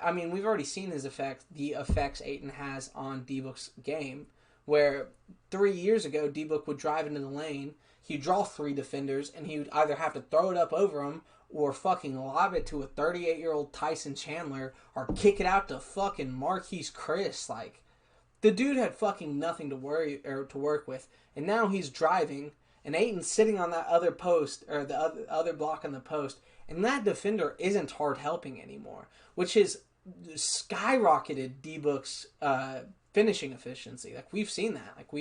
I mean, we've already seen the effects Ayton has on D-Book's game, where 3 years ago D-Book would drive into the lane, he'd draw 3 defenders, and he would either have to throw it up over him or fucking lob it to a 38-year-old Tyson Chandler or kick it out to fucking Marquise Chris. Like, the dude had fucking nothing to work with, and now he's driving, and Ayton's sitting on that other post, or the other block on the post, and that defender isn't hard helping anymore, which has skyrocketed D-Book's finishing efficiency. Like, we've seen that. Like,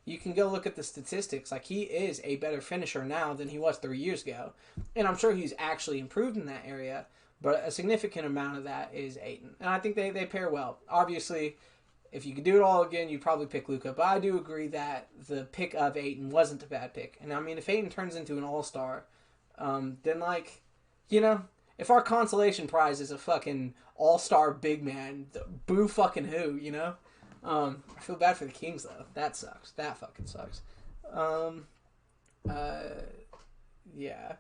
you can go look at the statistics. Like, he is a better finisher now than he was 3 years ago. And I'm sure he's actually improved in that area, but a significant amount of that is Ayton. And I think they pair well. Obviously, if you could do it all again, you'd probably pick Luka. But I do agree that the pick of Ayton wasn't a bad pick. And I mean, if Ayton turns into an all-star, then, like, you know, if our consolation prize is a fucking all-star big man, boo fucking who, you know? I feel bad for the Kings, though. That sucks. That fucking sucks. Yeah.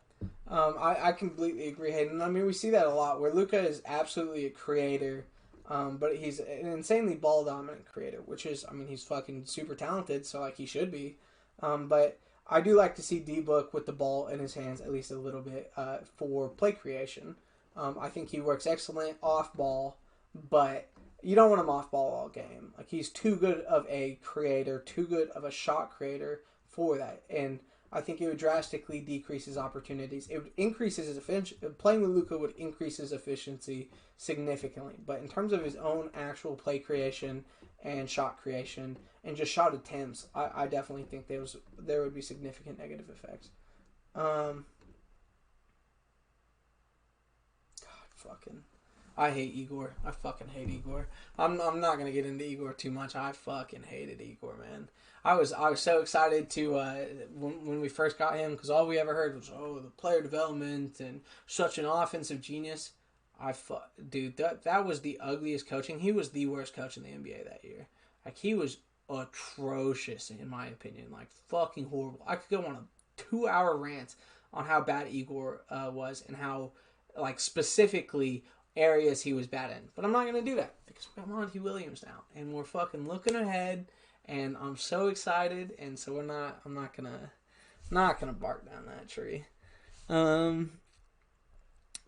I completely agree, Hayden. I mean, we see that a lot, where Luka is absolutely a creator, but he's an insanely ball-dominant creator, which is, I mean, he's fucking super talented, so, like, he should be. But I do like to see D-Book with the ball in his hands at least a little bit for play creation. I think he works excellent off-ball, but you don't want him off ball all game. Like, he's too good of a creator, too good of a shot creator for that. And I think it would drastically decrease his opportunities. It would increase his efficiency. Playing with Luka would increase his efficiency significantly. But in terms of his own actual play creation and shot creation and just shot attempts, I definitely think there would be significant negative effects. God, fucking... I hate Igor. I fucking hate Igor. I'm not gonna get into Igor too much. I fucking hated Igor, man. I was so excited to when we first got him, because all we ever heard was, oh, the player development and such an offensive genius. Dude, that was the ugliest coaching. He was the worst coach in the NBA that year. Like, he was atrocious in my opinion. Like, fucking horrible. I could go on a 2-hour rant on how bad Igor was and how, like, specifically areas he was bad in. But I'm not going to do that because we got Monty Williams now. And we're fucking looking ahead. And I'm so excited. And so I'm not going to bark down that tree.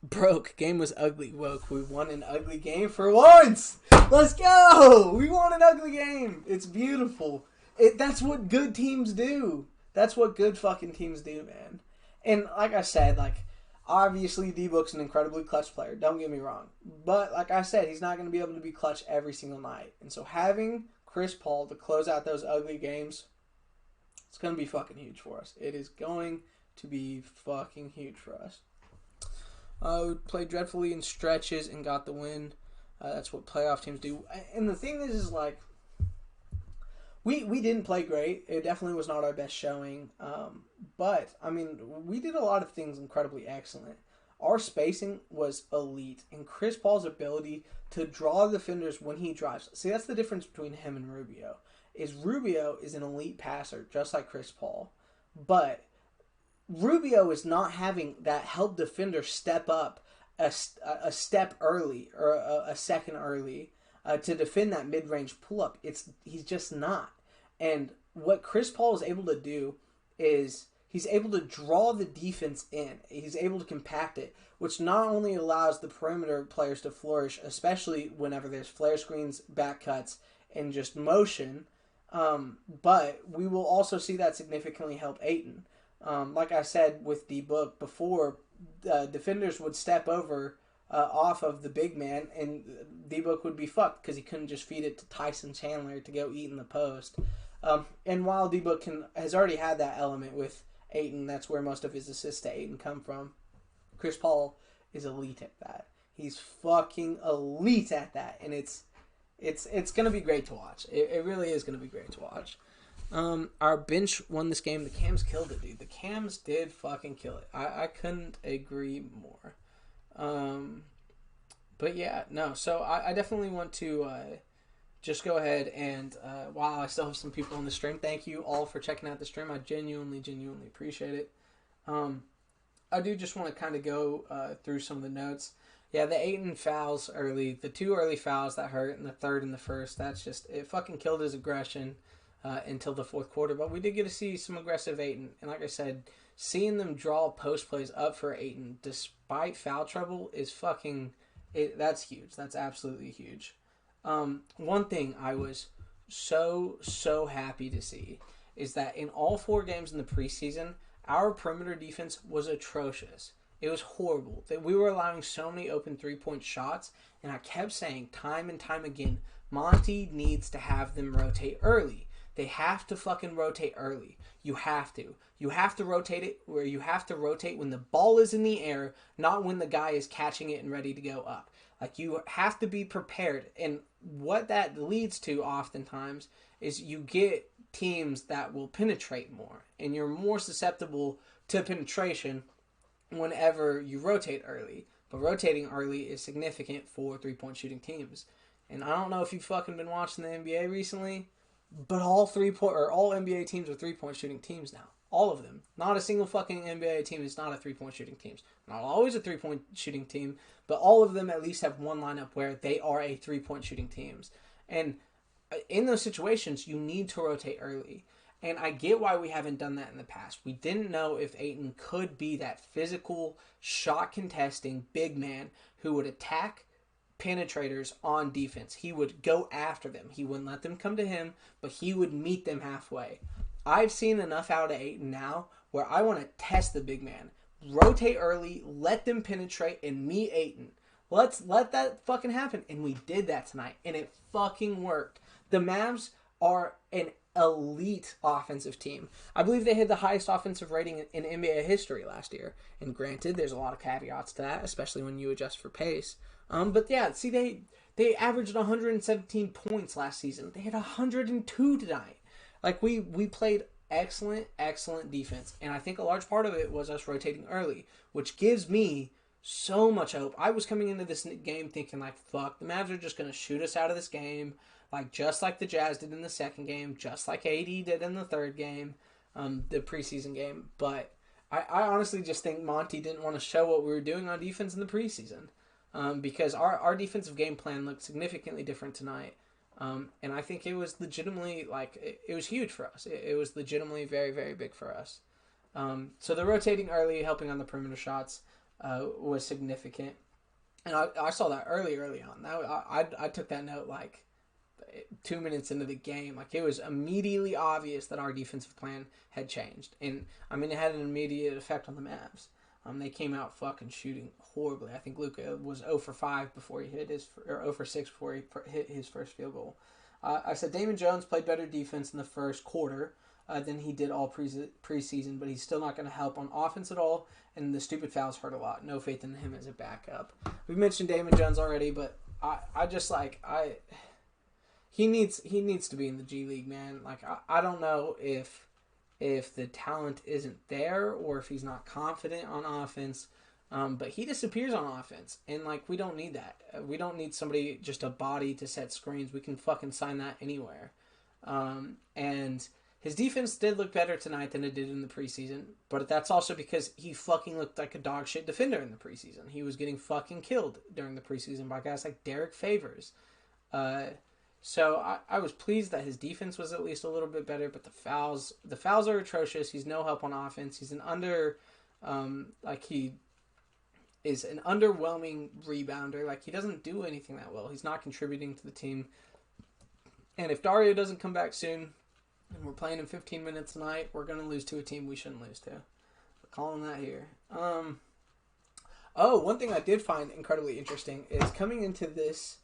Broke. Game was ugly. Woke. We won an ugly game for once. Let's go. We won an ugly game. It's beautiful. That's what good teams do. That's what good fucking teams do, man. And like I said, like, obviously D-Book's an incredibly clutch player. Don't get me wrong. But like I said, he's not going to be able to be clutch every single night. And so having Chris Paul to close out those ugly games, it's going to be fucking huge for us. It is going to be fucking huge for us. We played dreadfully in stretches and got the win. That's what playoff teams do. And the thing is like, we didn't play great. It definitely was not our best showing. But, I mean, we did a lot of things incredibly excellent. Our spacing was elite. And Chris Paul's ability to draw defenders when he drives. See, that's the difference between him and Rubio. Rubio is an elite passer, just like Chris Paul. But Rubio is not having that help defender step up a step early or a second early to defend that mid-range pull-up. He's just not. And what Chris Paul is able to do is he's able to draw the defense in. He's able to compact it, which not only allows the perimeter players to flourish, especially whenever there's flare screens, back cuts, and just motion, but we will also see that significantly help Ayton. Like I said with D-Book before, defenders would step over off of the big man, and D-Book would be fucked because he couldn't just feed it to Tyson Chandler to go eat in the post. And while D-Book has already had that element with Ayton, that's where most of his assists to Ayton come from. Chris Paul is elite at that. He's fucking elite at that, and it's gonna be great to watch. It really is gonna be great to watch. Our bench won this game. The Cams killed it, dude. The Cams did fucking kill it. I couldn't agree more. But yeah, no. So I definitely want to just go ahead and while I still have some people on the stream, thank you all for checking out the stream. I genuinely appreciate it. I do just want to kind of go through some of the notes. Yeah, the Ayton fouls early, the 2 early fouls that hurt, and the third and the first, it fucking killed his aggression until the fourth quarter. But we did get to see some aggressive Ayton. And like I said, seeing them draw post plays up for Ayton despite foul trouble is that's huge. That's absolutely huge. One thing I was so happy to see is that in all 4 games in the preseason, our perimeter defense was atrocious. It was horrible. That we were allowing so many open 3-point shots, and I kept saying time and time again, Monty needs to have them rotate early. They have to fucking rotate early. You have to. You have to rotate it where you have to rotate when the ball is in the air, not when the guy is catching it and ready to go up. Like, you have to be prepared. And what that leads to oftentimes is you get teams that will penetrate more. And you're more susceptible to penetration whenever you rotate early. But rotating early is significant for 3-point shooting teams. And I don't know if you've fucking been watching the NBA recently, but all NBA teams are 3-point shooting teams now. All of them. Not a single fucking NBA team is not a 3-point shooting team. Not always a 3-point shooting team, but all of them at least have one lineup where they are a 3-point shooting teams. And in those situations, you need to rotate early. And I get why we haven't done that in the past. We didn't know if Ayton could be that physical, shot-contesting big man who would attack penetrators on defense. He would go after them. He wouldn't let them come to him, but he would meet them halfway. I've seen enough out of Ayton now where I want to test the big man. Rotate early, let them penetrate, and meet Ayton. Let's let that fucking happen. And we did that tonight, and it fucking worked. The Mavs are an elite offensive team. I believe they had the highest offensive rating in NBA history last year. And granted, there's a lot of caveats to that, especially when you adjust for pace. But yeah, see, they averaged 117 points last season. They had 102 tonight. Like, we played excellent defense. And I think a large part of it was us rotating early, which gives me so much hope. I was coming into this game thinking like, fuck, the Mavs are just going to shoot us out of this game, like just like the Jazz did in the second game, just like AD did in the third game, the preseason game. But I honestly just think Monty didn't want to show what we were doing on defense in the preseason, because our defensive game plan looked significantly different tonight. And I think it was legitimately, like, it was huge for us. It was legitimately very, very big for us. So the rotating early, helping on the perimeter shots, was significant. And I saw that early on. I took that note like 2 minutes into the game. Like, it was immediately obvious that our defensive plan had changed. And, I mean, it had an immediate effect on the Mavs. They came out fucking shooting horribly. I think Luka was 0 for 5 before he hit his, or 0 for 6 before he hit his first field goal. I said Damon Jones played better defense in the first quarter than he did all preseason, but he's still not going to help on offense at all, and the stupid fouls hurt a lot. No faith in him as a backup. We mentioned Damon Jones already, but he needs to be in the G League, man. Like, I don't know if the talent isn't there or if he's not confident on offense. But he disappears on offense, and like, we don't need that. We don't need somebody, just a body to set screens. We can fucking sign that anywhere. And his defense did look better tonight than it did in the preseason, but that's also because he fucking looked like a dog shit defender in the preseason. He was getting fucking killed during the preseason by guys like Derek Favors. So I was pleased that his defense was at least a little bit better, but the fouls are atrocious. He's no help on offense. He's he is an underwhelming rebounder. Like, he doesn't do anything that well. He's not contributing to the team. And if Dario doesn't come back soon, and we're playing in 15 minutes tonight, we're going to lose to a team we shouldn't lose to. So calling that here. One thing I did find incredibly interesting is coming into this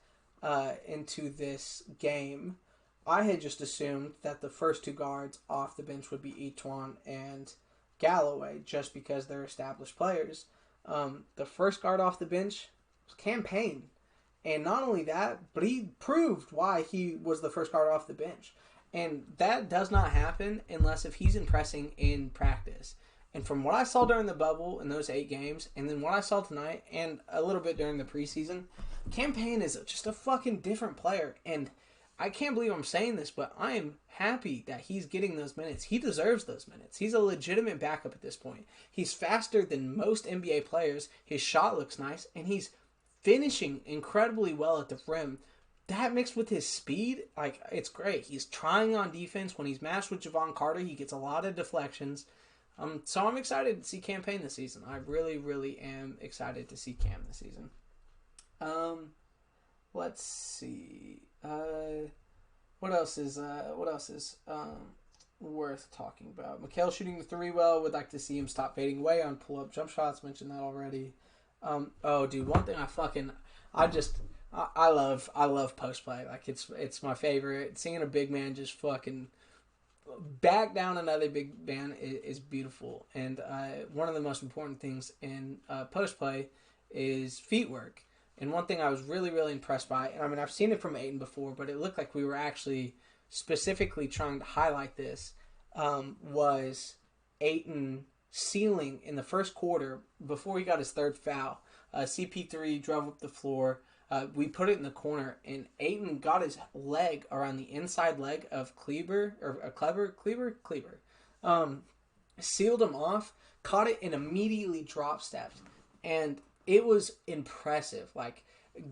game, I had just assumed that the first two guards off the bench would be Etuan and Galloway, just because they're established players. The first guard off the bench was Campaign. And not only that, but he proved why he was the first guard off the bench. And that does not happen unless if he's impressing in practice. And from what I saw during the bubble in those 8 games, and then what I saw tonight, and a little bit during the preseason, Campaign is just a fucking different player. And I can't believe I'm saying this, but I am happy that he's getting those minutes. He deserves those minutes. He's a legitimate backup at this point. He's faster than most NBA players. His shot looks nice, and he's finishing incredibly well at the rim. That mixed with his speed, like, it's great. He's trying on defense. When he's matched with Javon Carter, he gets a lot of deflections. So I'm excited to see Campaign this season. I really, really am excited to see Cam this season. Let's see. What else is worth talking about? Mikal shooting the 3 well. Would like to see him stop fading away on pull-up jump shots. Mentioned that already. Dude, one thing I love post play. Like, it's my favorite. Seeing a big man just fucking back down another big man is beautiful. And one of the most important things in post play is feet work. And one thing I was really, really impressed by, and I mean, I've seen it from Ayton before, but it looked like we were actually specifically trying to highlight this, was Ayton sealing in the first quarter before he got his third foul. CP3 drove up the floor. We put it in the corner, and Ayton got his leg around the inside leg of Kleber, sealed him off, caught it, and immediately drop stepped. And it was impressive. Like,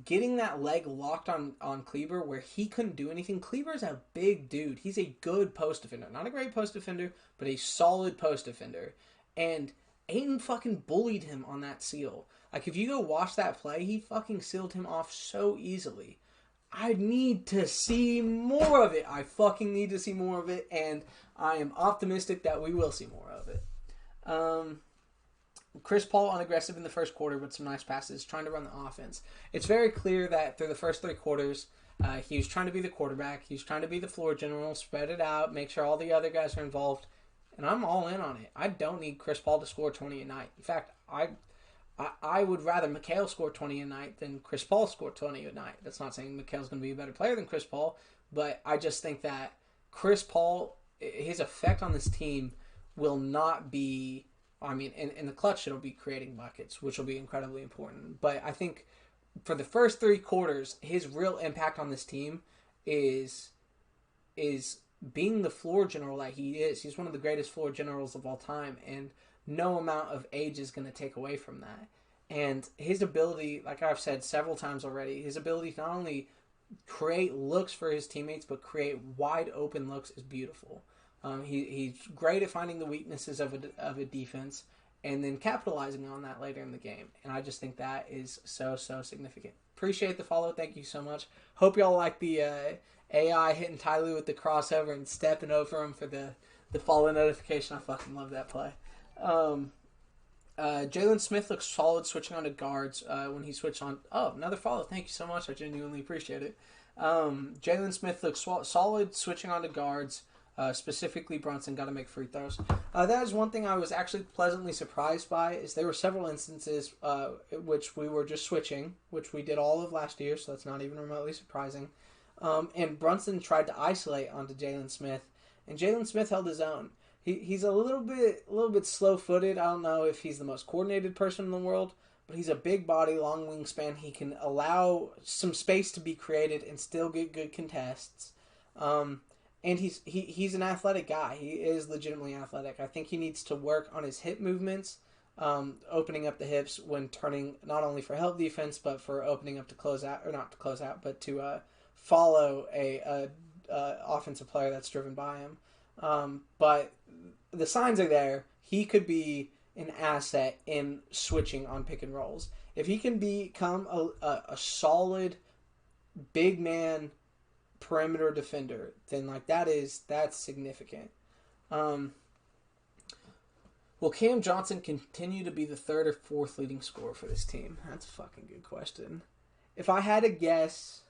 getting that leg locked on Kleber where he couldn't do anything. Kleber's a big dude. He's a good post defender. Not a great post defender, but a solid post defender. And Ayton fucking bullied him on that seal. Like, if you go watch that play, he fucking sealed him off so easily. I need to see more of it. I fucking need to see more of it, and I am optimistic that we will see more of it. Chris Paul unaggressive in the first quarter with some nice passes, trying to run the offense. It's very clear that through the first 3 quarters, he was trying to be the quarterback. He was trying to be the floor general, spread it out, make sure all the other guys are involved. And I'm all in on it. I don't need Chris Paul to score 20 a night. In fact, I would rather Mikal score 20 a night than Chris Paul score 20 a night. That's not saying Mikal's going to be a better player than Chris Paul, but I just think that Chris Paul, his effect on this team will not be I mean, in the clutch, it'll be creating buckets, which will be incredibly important. But I think for the first 3 quarters, his real impact on this team is is being the floor general that he is. He's one of the greatest floor generals of all time, and no amount of age is going to take away from that. And his ability, like I've said several times already, his ability to not only create looks for his teammates but create wide open looks is beautiful. He's great at finding the weaknesses of a defense and then capitalizing on that later in the game. And I just think that is so significant. Appreciate the follow. Thank you so much. Hope y'all like the AI hitting Tyloo with the crossover and stepping over him for the follow notification. I fucking love that play. Jalen Smith looks solid switching on to guards when he switched on. Oh, another follow. Thank you so much. I genuinely appreciate it. Jalen Smith looks solid switching on to guards. Specifically, Brunson got to make free throws. That is one thing I was actually pleasantly surprised by. Is there were several instances which we were just switching, which we did all of last year, so that's not even remotely surprising. And Brunson tried to isolate onto Jalen Smith, and Jalen Smith held his own. He's a little bit slow-footed. I don't know if he's the most coordinated person in the world, but he's a big body, long wingspan. He can allow some space to be created and still get good contests. And he's an athletic guy. He is legitimately athletic. I think he needs to work on his hip movements, opening up the hips when turning, not only for help defense, but for opening up to close out, or not to close out, but to follow a offensive player that's driven by him. But the signs are there. He could be an asset in switching on pick and rolls. If he can become a solid big man perimeter defender, then that's significant. Will Cam Johnson continue to be the third or fourth leading scorer for this team? That's a fucking good question. If I had to guess,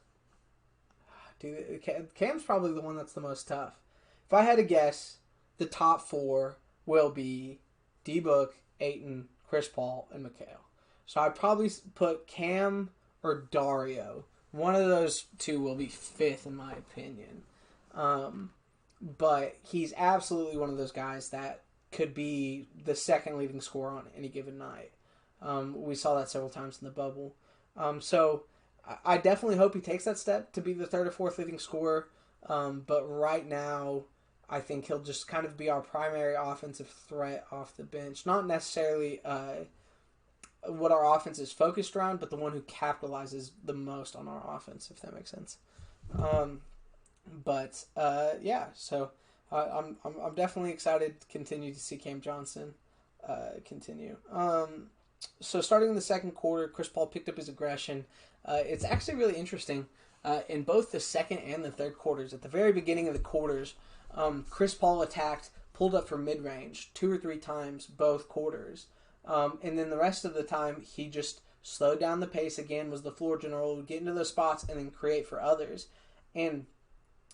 dude, Cam's probably the one that's the most tough. If I had to guess, the top 4 will be D-Book, Ayton, Chris Paul, and Mikal. So I'd probably put Cam or Dario. One of those 2 will be 5th in my opinion. But he's absolutely one of those guys that could be the second leading scorer on any given night. We saw that several times in the bubble. So I definitely hope he takes that step to be the third or fourth leading scorer. But right now, I think he'll just kind of be our primary offensive threat off the bench. Not necessarily what our offense is focused around, but the one who capitalizes the most on our offense, if that makes sense. Yeah, so I'm definitely excited to continue to see Cam Johnson continue. So starting in the second quarter, Chris Paul picked up his aggression. It's actually really interesting. In both the second and the third quarters, at the very beginning of the quarters, Chris Paul attacked, pulled up for mid-range 2 or 3 times both quarters. And then the rest of the time, he just slowed down the pace again, was the floor general, would get into those spots, and then create for others. And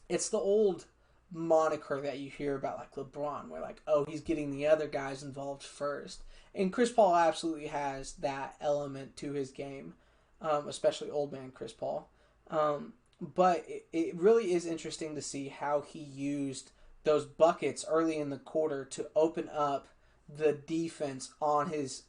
it's the old moniker that you hear about like LeBron, where like, oh, he's getting the other guys involved first. And Chris Paul absolutely has that element to his game, especially old man Chris Paul. But it really is interesting to see how he used those buckets early in the quarter to open up the defense on his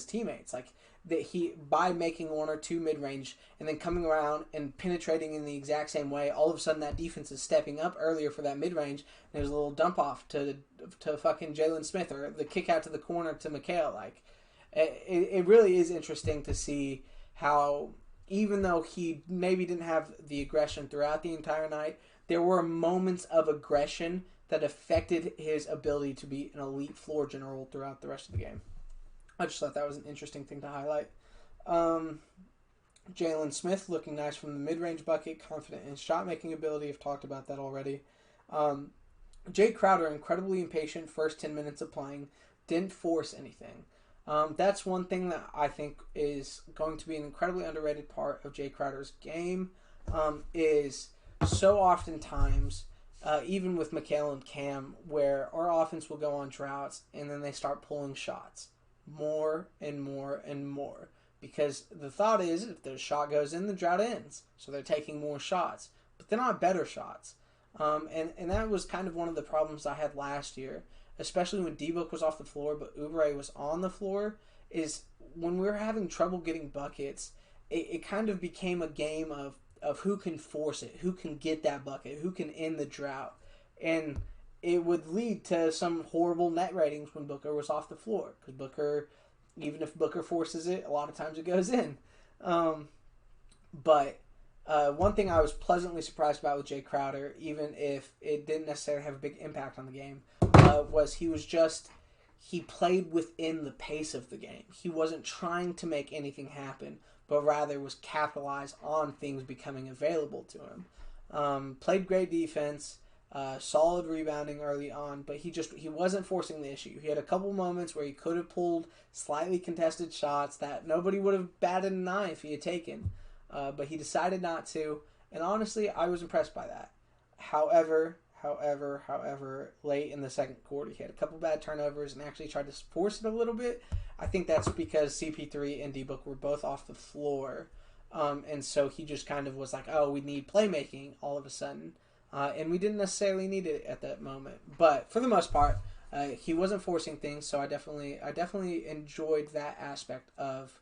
teammates. Like that he, by making 1 or 2 mid-range and then coming around and penetrating in the exact same way, all of a sudden that defense is stepping up earlier for that mid-range. There's a little dump off to fucking Jalen Smith, or the kick out to the corner to Mikal. Like it really is interesting to see how, even though he maybe didn't have the aggression throughout the entire night, there were moments of aggression that affected his ability to be an elite floor general throughout the rest of the game. I just thought that was an interesting thing to highlight. Jalen Smith looking nice from the mid-range bucket, confident in his shot-making ability. I've talked about that already. Jay Crowder, incredibly impatient first 10 minutes of playing, didn't force anything. That's one thing that I think is going to be an incredibly underrated part of Jay Crowder's game, is so oftentimes, even with Mikal and Cam, where our offense will go on droughts and then they start pulling shots more and more and more. Because the thought is, if the shot goes in, the drought ends. So they're taking more shots. But they're not better shots. And that was kind of one of the problems I had last year. especially when D-Book was off the floor, but Oubre was on the floor, is when we were having trouble getting buckets, it kind of became a game of who can force it, who can get that bucket, who can end the drought. And it would lead to some horrible net ratings when Booker was off the floor. Because Booker, even if Booker forces it, a lot of times it goes in. But one thing I was pleasantly surprised about with Jay Crowder, even if it didn't necessarily have a big impact on the game, was he played within the pace of the game. He wasn't trying to make anything happen, but rather was capitalized on things becoming available to him. Played great defense, solid rebounding early on, but he wasn't forcing the issue. He had a couple moments where he could have pulled slightly contested shots that nobody would have batted an eye if he had taken, but he decided not to, and honestly, I was impressed by that. However, late in the second quarter, he had a couple bad turnovers and actually tried to force it a little bit. I think that's because CP3 and D-Book were both off the floor, and so he just kind of was like, oh, we need playmaking all of a sudden, and we didn't necessarily need it at that moment. But for the most part, he wasn't forcing things, so I definitely enjoyed that aspect of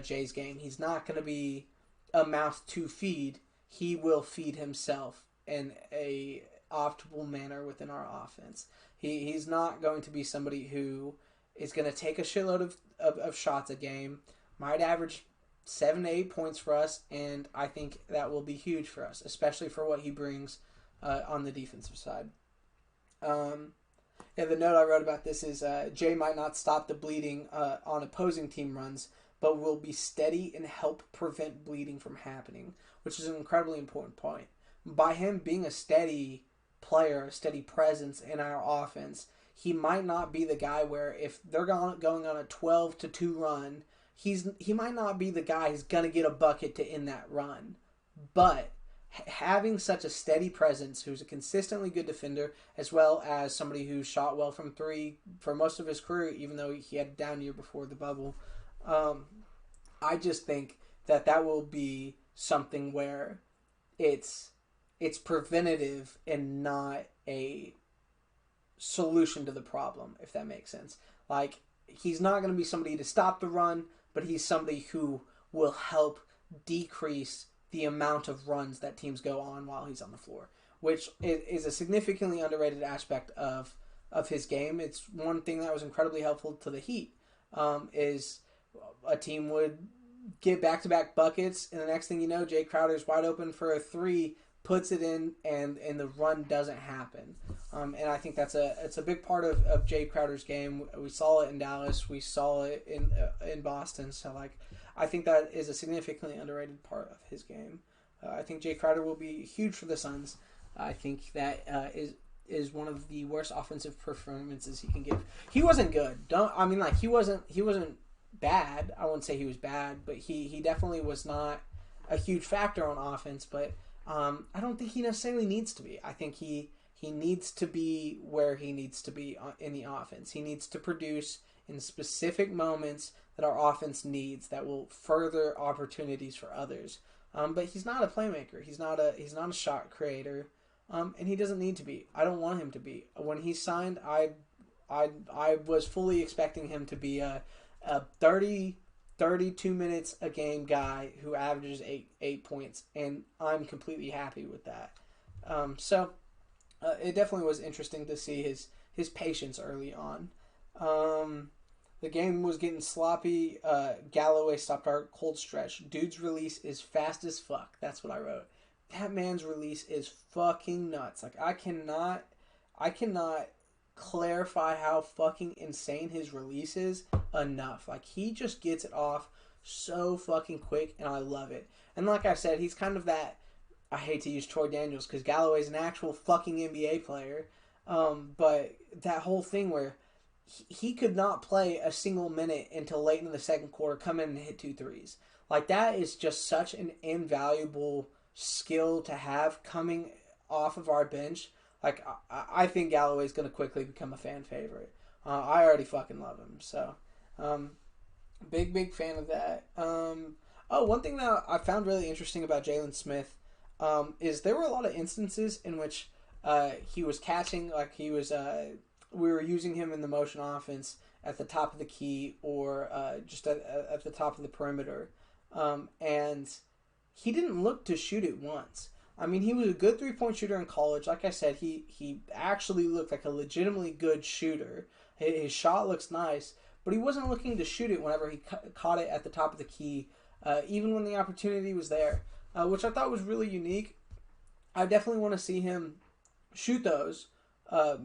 Jay's game. He's not going to be a mouth to feed. He will feed himself in a optimal manner within our offense. He's not going to be somebody who is going to take a shitload of shots a game, might average 7 to 8 points for us, and I think that will be huge for us, especially for what he brings on the defensive side. The note I wrote about this is Jay might not stop the bleeding on opposing team runs, but will be steady and help prevent bleeding from happening, which is an incredibly important point. By him being a steady player, a steady presence in our offense, he might not be the guy where if they're going on a 12-2 run, he might not be the guy who's going to get a bucket to end that run. But having such a steady presence, who's a consistently good defender, as well as somebody who shot well from three for most of his career, even though he had a down year before the bubble, I just think that will be something where it's preventative and not a solution to the problem, if that makes sense. Like, he's not going to be somebody to stop the run, but he's somebody who will help decrease the amount of runs that teams go on while he's on the floor, which is a significantly underrated aspect of his game. It's one thing that was incredibly helpful to the Heat, is a team would get back-to-back buckets, and the next thing you know, Jay Crowder's wide open for a three, puts it in, and the run doesn't happen. And I think it's a big part of Jay Crowder's game. We saw it in Dallas. We saw it in Boston. So, I think that is a significantly underrated part of his game. I think Jay Crowder will be huge for the Suns. I think that is one of the worst offensive performances he can give. He wasn't good. He wasn't bad. I wouldn't say he was bad, but he definitely was not a huge factor on offense. But I don't think he necessarily needs to be. I think he needs to be where he needs to be in the offense. He needs to produce in specific moments that our offense needs that will further opportunities for others. But he's not a playmaker. He's not a shot creator, and he doesn't need to be. I don't want him to be. When he signed, I was fully expecting him to be a 32 minutes a game guy who averages 8 points, and I'm completely happy with that. So it definitely was interesting to see his patience early on. The game was getting sloppy. Galloway stopped our cold stretch. Dude's release is fast as fuck. That's what I wrote. That man's release is fucking nuts. I cannot clarify how fucking insane his release is enough. He just gets it off so fucking quick, and I love it. And like I said, he's kind of that. I hate to use Troy Daniels because Galloway's an actual fucking NBA player. But that whole thing where he could not play a single minute until late in the second quarter, come in and hit 2 threes. That is just such an invaluable skill to have coming off of our bench. I think Galloway's going to quickly become a fan favorite. I already fucking love him. So, big fan of that. One thing that I found really interesting about Jalen Smith is there were a lot of instances in which he was catching, he was we were using him in the motion offense at the top of the key or just at the top of the perimeter. And he didn't look to shoot it once. I mean, he was a good 3-point shooter in college. Like I said, he actually looked like a legitimately good shooter. His shot looks nice, but he wasn't looking to shoot it whenever he caught it at the top of the key, even when the opportunity was there, which I thought was really unique. I definitely want to see him shoot those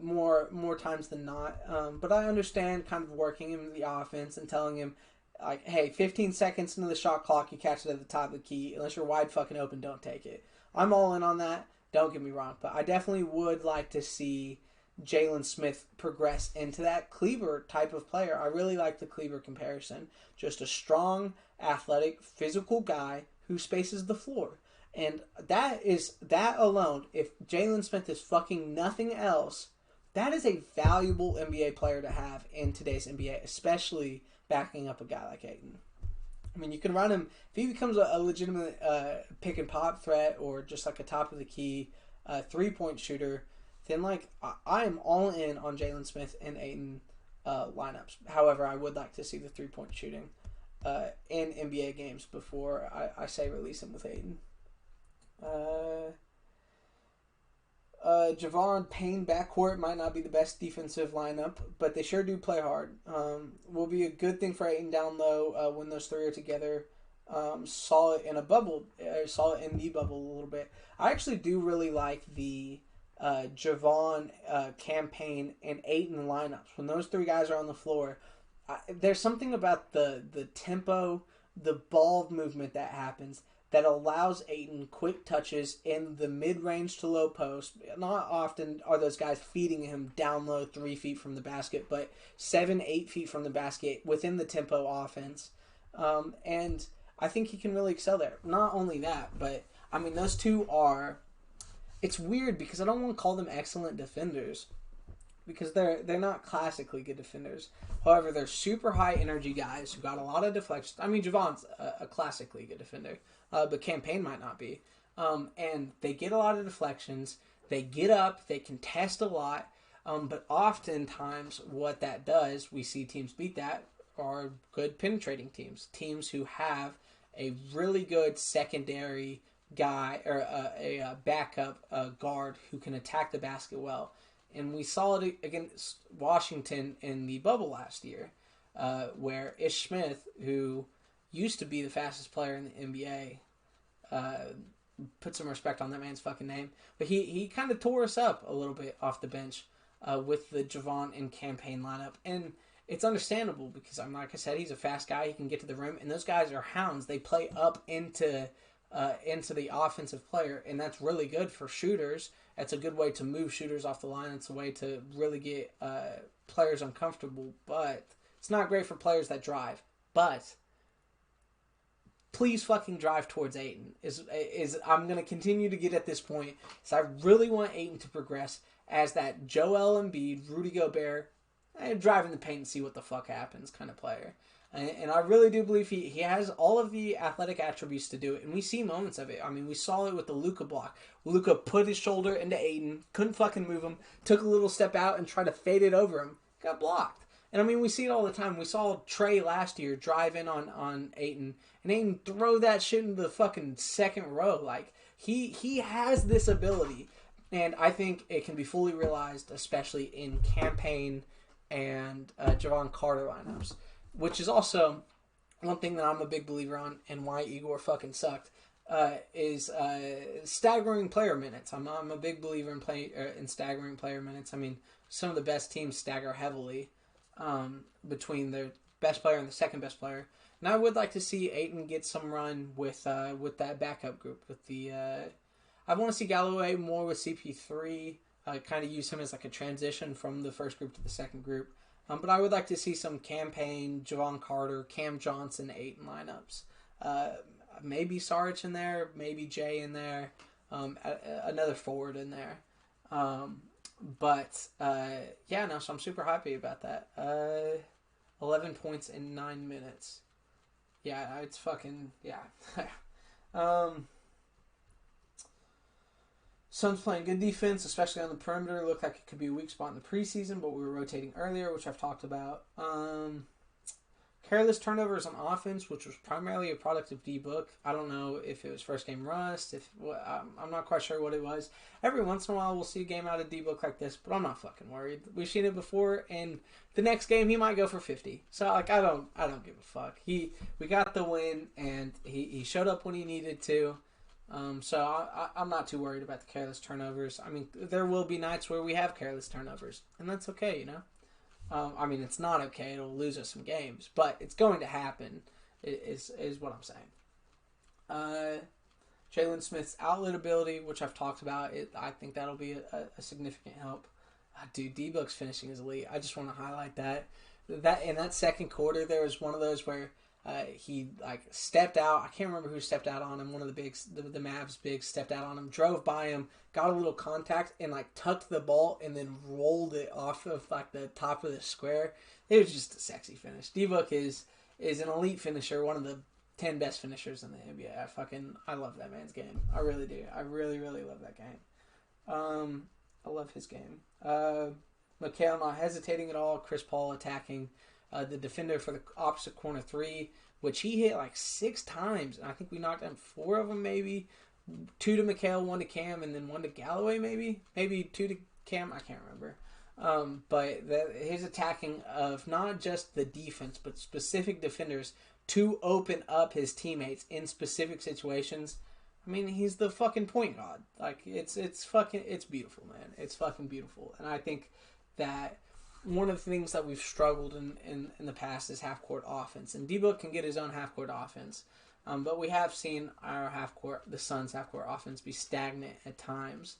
more times than not. But I understand kind of working him in the offense and telling him, like, hey, 15 seconds into the shot clock, you catch it at the top of the key. Unless you're wide fucking open, don't take it. I'm all in on that. Don't get me wrong. But I definitely would like to see Jalen Smith progress into that Kleber type of player. I really like the Kleber comparison. Just a strong, athletic, physical guy who spaces the floor. And that alone, if Jalen Smith is fucking nothing else, that is a valuable NBA player to have in today's NBA, especially backing up a guy like Ayton. I mean, you can run him, if he becomes a legitimate pick and pop threat or just like a top of the key 3-point shooter, then like I am all in on Jalen Smith and Ayton lineups. However, I would like to see the 3-point shooting in NBA games before I say release him with Ayton. Javon Payne backcourt might not be the best defensive lineup, but they sure do play hard. Will be a good thing for Ayton down low when those three are together. Saw it in a bubble, saw it in the bubble a little bit. I actually do really like the Javon, Campaign, and Ayton lineups. When those three guys are on the floor, there's something about the tempo, the ball movement that happens that allows Ayton quick touches in the mid-range to low post. Not often are those guys feeding him down low 3 feet from the basket, but 7-8 feet from the basket within the tempo offense. And I think he can really excel there. Not only that, but I mean, those two are... It's weird because I don't want to call them excellent defenders because they're not classically good defenders. However, they're super high energy guys who got a lot of deflections. I mean, Javon's a classically good defender. But Campaign might not be. And they get a lot of deflections. They get up. They contest a lot. But oftentimes what that does, we see teams beat that, are good penetrating teams. Teams who have a really good secondary guy or a backup guard who can attack the basket well. And we saw it against Washington in the bubble last year where Ish Smith, who used to be the fastest player in the NBA. Put some respect on that man's fucking name. But he kind of tore us up a little bit off the bench with the Javon and Campaign lineup. And it's understandable because, like I said, he's a fast guy. He can get to the rim. And those guys are hounds. They play up into the offensive player. And that's really good for shooters. That's a good way to move shooters off the line. It's a way to really get players uncomfortable. But it's not great for players that drive. But... please fucking drive towards Ayton. Is I'm gonna continue to get at this point. So I really want Ayton to progress as that Joel Embiid, Rudy Gobert, drive in the paint and see what the fuck happens kind of player. And I really do believe he has all of the athletic attributes to do it. And we see moments of it. I mean, we saw it with the Luka block. Luka put his shoulder into Ayton, couldn't fucking move him, took a little step out and tried to fade it over him, got blocked. And I mean, we see it all the time. We saw Trey last year drive in on Ayton, and Ayton throw that shit into the fucking second row. Like, he has this ability, and I think it can be fully realized, especially in Campaign and Javon Carter lineups, which is also one thing that I'm a big believer on, and why Igor fucking sucked, is staggering player minutes. I'm a big believer in staggering player minutes. I mean, some of the best teams stagger heavily. Between the best player and the second best player, and I would like to see Ayton get some run with that backup group. With the I want to see Galloway more with CP3. Kind of use him as like a transition from the first group to the second group. But I would like to see some Campaign, Javon Carter, Cam Johnson, Ayton lineups. Maybe Sarge in there, maybe Jay in there, another forward in there. So I'm super happy about that. 11 points in 9 minutes. Yeah, it's fucking, yeah. Suns playing good defense, especially on the perimeter. Looked like it could be a weak spot in the preseason, but we were rotating earlier, which I've talked about. Careless turnovers on offense, which was primarily a product of D-Book. I don't know if it was first game rust. I'm not quite sure what it was. Every once in a while, we'll see a game out of D-Book like this, but I'm not fucking worried. We've seen it before, and the next game he might go for 50. So like I don't give a fuck. We got the win, and he showed up when he needed to. So I'm not too worried about the careless turnovers. I mean, there will be nights where we have careless turnovers, and that's okay, you know. I mean, it's not okay. It'll lose us some games, but it's going to happen. Is what I'm saying. Jalen Smith's outlet ability, which I've talked about, I think that'll be a significant help. Dude, D-Book's finishing is elite. I just want to highlight that. That in that second quarter, there was one of those where he like stepped out. I can't remember who stepped out on him. One of the bigs, the Mavs bigs, stepped out on him, drove by him, got a little contact, and like tucked the ball and then rolled it off of like the top of the square. It was just a sexy finish. D-Book is an elite finisher, one of the 10 best finishers in the NBA. I love that man's game. I really do. I really love that game. I love his game. Mikal not hesitating at all. Chris Paul attacking the defender for the opposite corner three, which he hit like 6 times, and I think we knocked down 4 of them, maybe 2 to Mikal, 1 to Cam, and then 1 to Galloway, maybe 2 to Cam. I can't remember. But his attacking of not just the defense, but specific defenders to open up his teammates in specific situations. I mean, he's the fucking point guard. Like it's beautiful, man. It's fucking beautiful, and I think that one of the things that we've struggled in the past is half-court offense. And D-Book can get his own half-court offense. But we have seen the Suns' half-court offense be stagnant at times.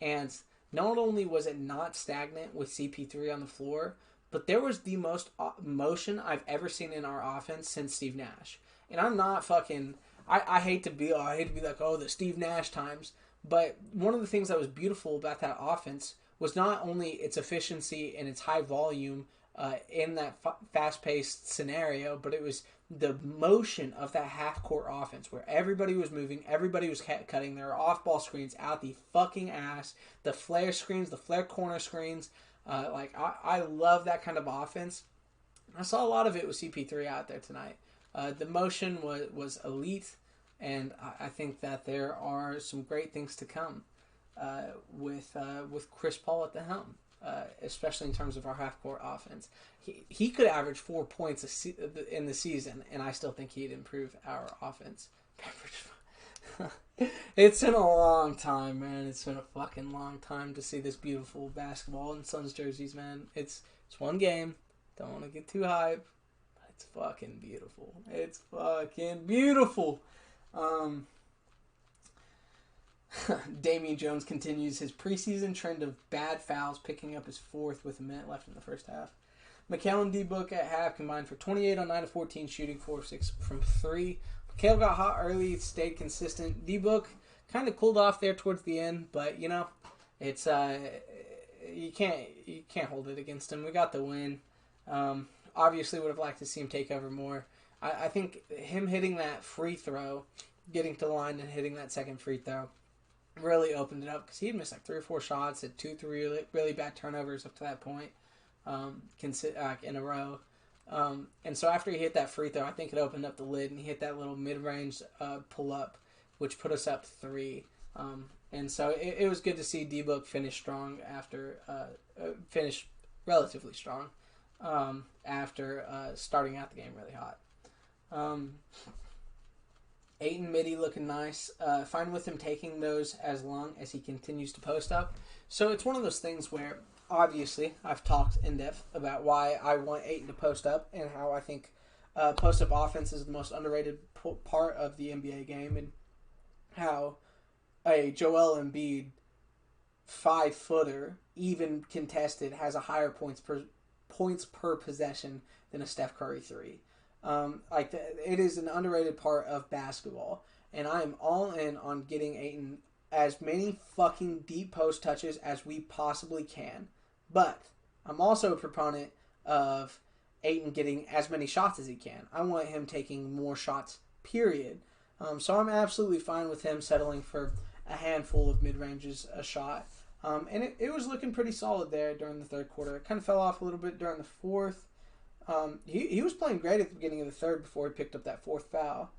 And not only was it not stagnant with CP3 on the floor, but there was the most motion I've ever seen in our offense since Steve Nash. And I'm not fucking... I hate to be like, oh, the Steve Nash times. But one of the things that was beautiful about that offense was not only its efficiency and its high volume in that fast-paced scenario, but it was the motion of that half-court offense where everybody was moving, everybody was cutting. There were off-ball screens out the fucking ass, the flare screens, the flare corner screens. I love that kind of offense. I saw a lot of it with CP3 out there tonight. The motion was elite, and I think that there are some great things to come. With Chris Paul at the helm, especially in terms of our half-court offense. He could average 4 points in the season, and I still think he'd improve our offense. It's been a long time, man. It's been a fucking long time to see this beautiful basketball in Suns jerseys, man. It's one game. Don't want to get too hype, but it's fucking beautiful. It's fucking beautiful. Damian Jones continues his preseason trend of bad fouls, picking up his 4th with a minute left in the first half. Mikal and D-Book at half combined for 28 on 9 of 14, shooting 4 of 6 from 3. Mikal got hot early, stayed consistent. D-Book kind of cooled off there towards the end, but you know, it's you can't hold it against him. We got the win. Obviously, would have liked to see him take over more. I think him hitting that free throw, getting to the line and hitting that second free throw, really opened it up because he had missed like 3 or 4 shots, had 2, 3 really bad turnovers up to that point in a row. And so after he hit that free throw, I think it opened up the lid, and he hit that little mid-range pull-up, which put us up 3. And so it was good to see D-Book finish strong finish relatively strong after starting out the game really hot. Ayton Mitty looking nice. Fine with him taking those as long as he continues to post up. So it's one of those things where, obviously, I've talked in depth about why I want Ayton to post up and how I think post-up offense is the most underrated part of the NBA game, and how a Joel Embiid 5-footer, even contested, has a higher points per possession than a Steph Curry 3. It is an underrated part of basketball, and I am all in on getting Ayton as many fucking deep post touches as we possibly can. But I'm also a proponent of Ayton getting as many shots as he can. I want him taking more shots, period. So I'm absolutely fine with him settling for a handful of mid-ranges a shot. And it was looking pretty solid there during the third quarter. It kind of fell off a little bit during the fourth. He was playing great at the beginning of the third before he picked up that fourth foul,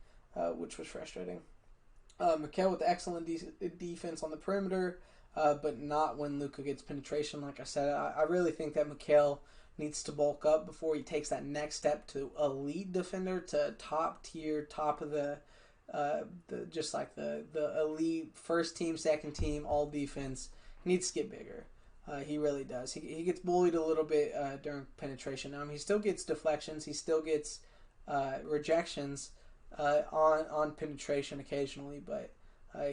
which was frustrating. Mikal with excellent defense on the perimeter, but not when Luka gets penetration. Like I said, I really think that Mikal needs to bulk up before he takes that next step to elite defender, to top tier, top of the just like the elite first team, second team, all defense. He needs to get bigger. He really does. He gets bullied a little bit during penetration. He still gets deflections. He still gets rejections on penetration occasionally, but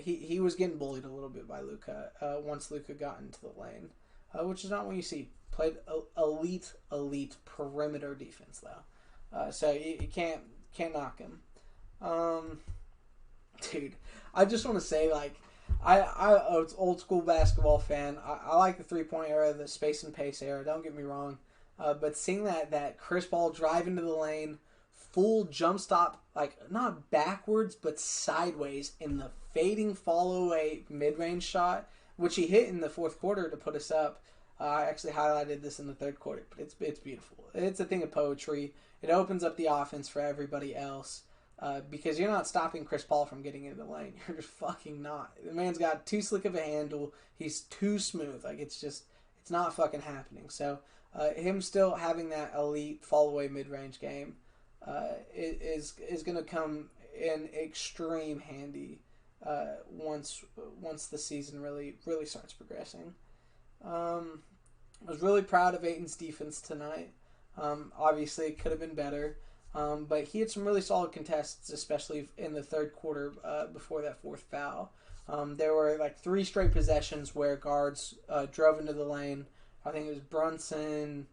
he was getting bullied a little bit by Luka once Luka got into the lane, which is not what you see. Played elite perimeter defense though, so you can't knock him. Dude, I just want to say, like, I old school basketball fan. I like the 3-point era, the space and pace era. Don't get me wrong, but seeing that Chris Paul drive into the lane, full jump stop, like not backwards but sideways in the fading fall away mid range shot, which he hit in the fourth quarter to put us up. I actually highlighted this in the third quarter, but it's beautiful. It's a thing of poetry. It opens up the offense for everybody else. Because you're not stopping Chris Paul from getting into the lane. You're just fucking not. The man's got too slick of a handle. He's too smooth. Like, it's not fucking happening. So, him still having that elite fall away mid range game is going to come in extreme handy once the season really starts progressing. I was really proud of Ayton's defense tonight. Obviously, it could have been better. But he had some really solid contests, especially in the third quarter before that fourth foul. There were like 3 straight possessions where guards drove into the lane. I think it was Brunson,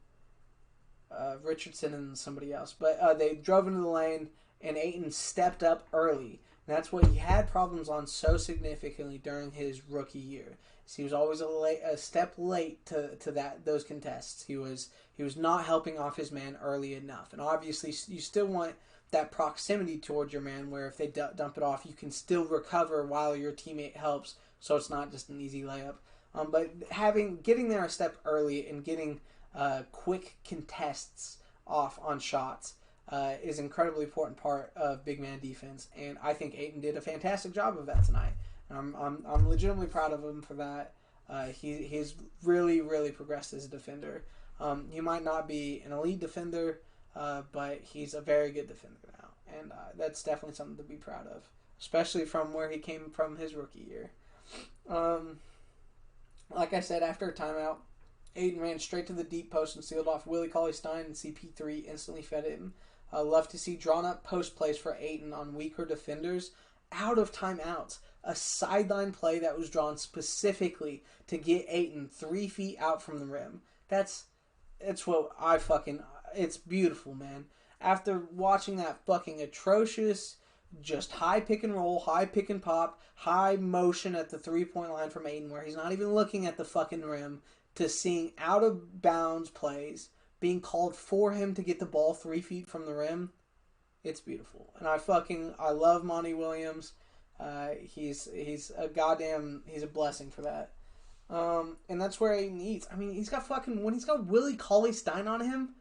Richardson, and somebody else. But they drove into the lane, and Ayton stepped up early. And that's what he had problems on so significantly during his rookie year. So he was always a step late to those contests. He was not helping off his man early enough. And obviously, you still want that proximity towards your man, where if they dump it off, you can still recover while your teammate helps, so it's not just an easy layup. But getting there a step early and getting quick contests off on shots is an incredibly important part of big man defense, and I think Ayton did a fantastic job of that tonight. And I'm legitimately proud of him for that. He's really progressed as a defender. He might not be an elite defender, but he's a very good defender now, and that's definitely something to be proud of, especially from where he came from his rookie year. Like I said, after a timeout, Ayton ran straight to the deep post and sealed off Willie Cauley-Stein, and CP3 instantly fed him. Love to see drawn-up post plays for Ayton on weaker defenders out of timeouts. A sideline play that was drawn specifically to get Ayton 3 feet out from the rim. It's what it's beautiful, man. After watching that fucking atrocious, just high pick and roll, high pick and pop, high motion at the 3-point line from Ayton, where he's not even looking at the fucking rim, to seeing out of bounds plays being called for him to get the ball 3 feet from the rim, it's beautiful. And I love Monty Williams. He's a blessing for that. And that's where Ayton eats. I mean, when he's got Willie Cauley-Stein on him,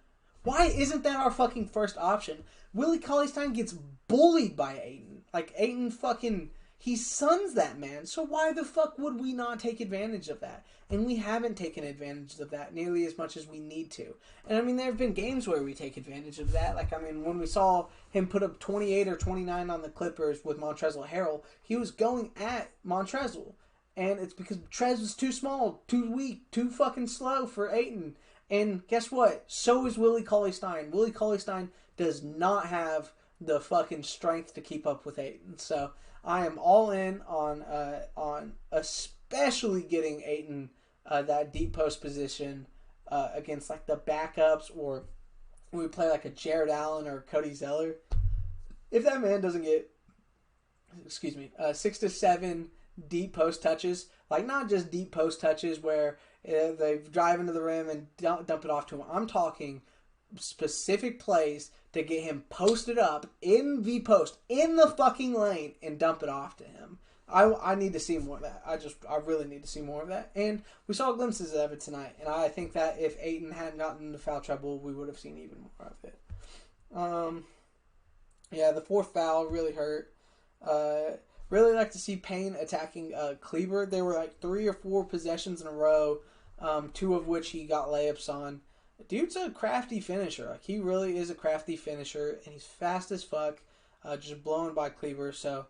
why isn't that our fucking first option? Willie Cauley-Stein gets bullied by Ayton. Like, Ayton he suns that man. So why the fuck would we not take advantage of that? And we haven't taken advantage of that nearly as much as we need to. And I mean, there have been games where we take advantage of that. Like, I mean, when we saw him put up 28 or 29 on the Clippers with Montrezl Harrell, he was going at Montrezl. And it's because Trez was too small, too weak, too fucking slow for Ayton. And guess what? So is Willie Cauley-Stein. Willie Cauley-Stein does not have the fucking strength to keep up with Ayton. So I am all in on especially getting Ayton that deep post position against like the backups, or when we play like a Jared Allen or Cody Zeller. If that man doesn't get 6 to 7 deep post touches, like not just deep post touches where they drive into the rim and dump it off to him. I'm talking specific plays to get him posted up in the post, in the fucking lane, and dump it off to him. I need to see more of that. I really need to see more of that. And we saw glimpses of it tonight. And I think that if Ayton hadn't gotten into foul trouble, we would have seen even more of it. Yeah, the fourth foul really hurt. Really like to see Payne attacking Kleber. There were like 3 or 4 possessions in a row, 2 of which he got layups on. Dude's a crafty finisher. Like, he really is a crafty finisher, and he's fast as fuck, just blowing by Kleber. So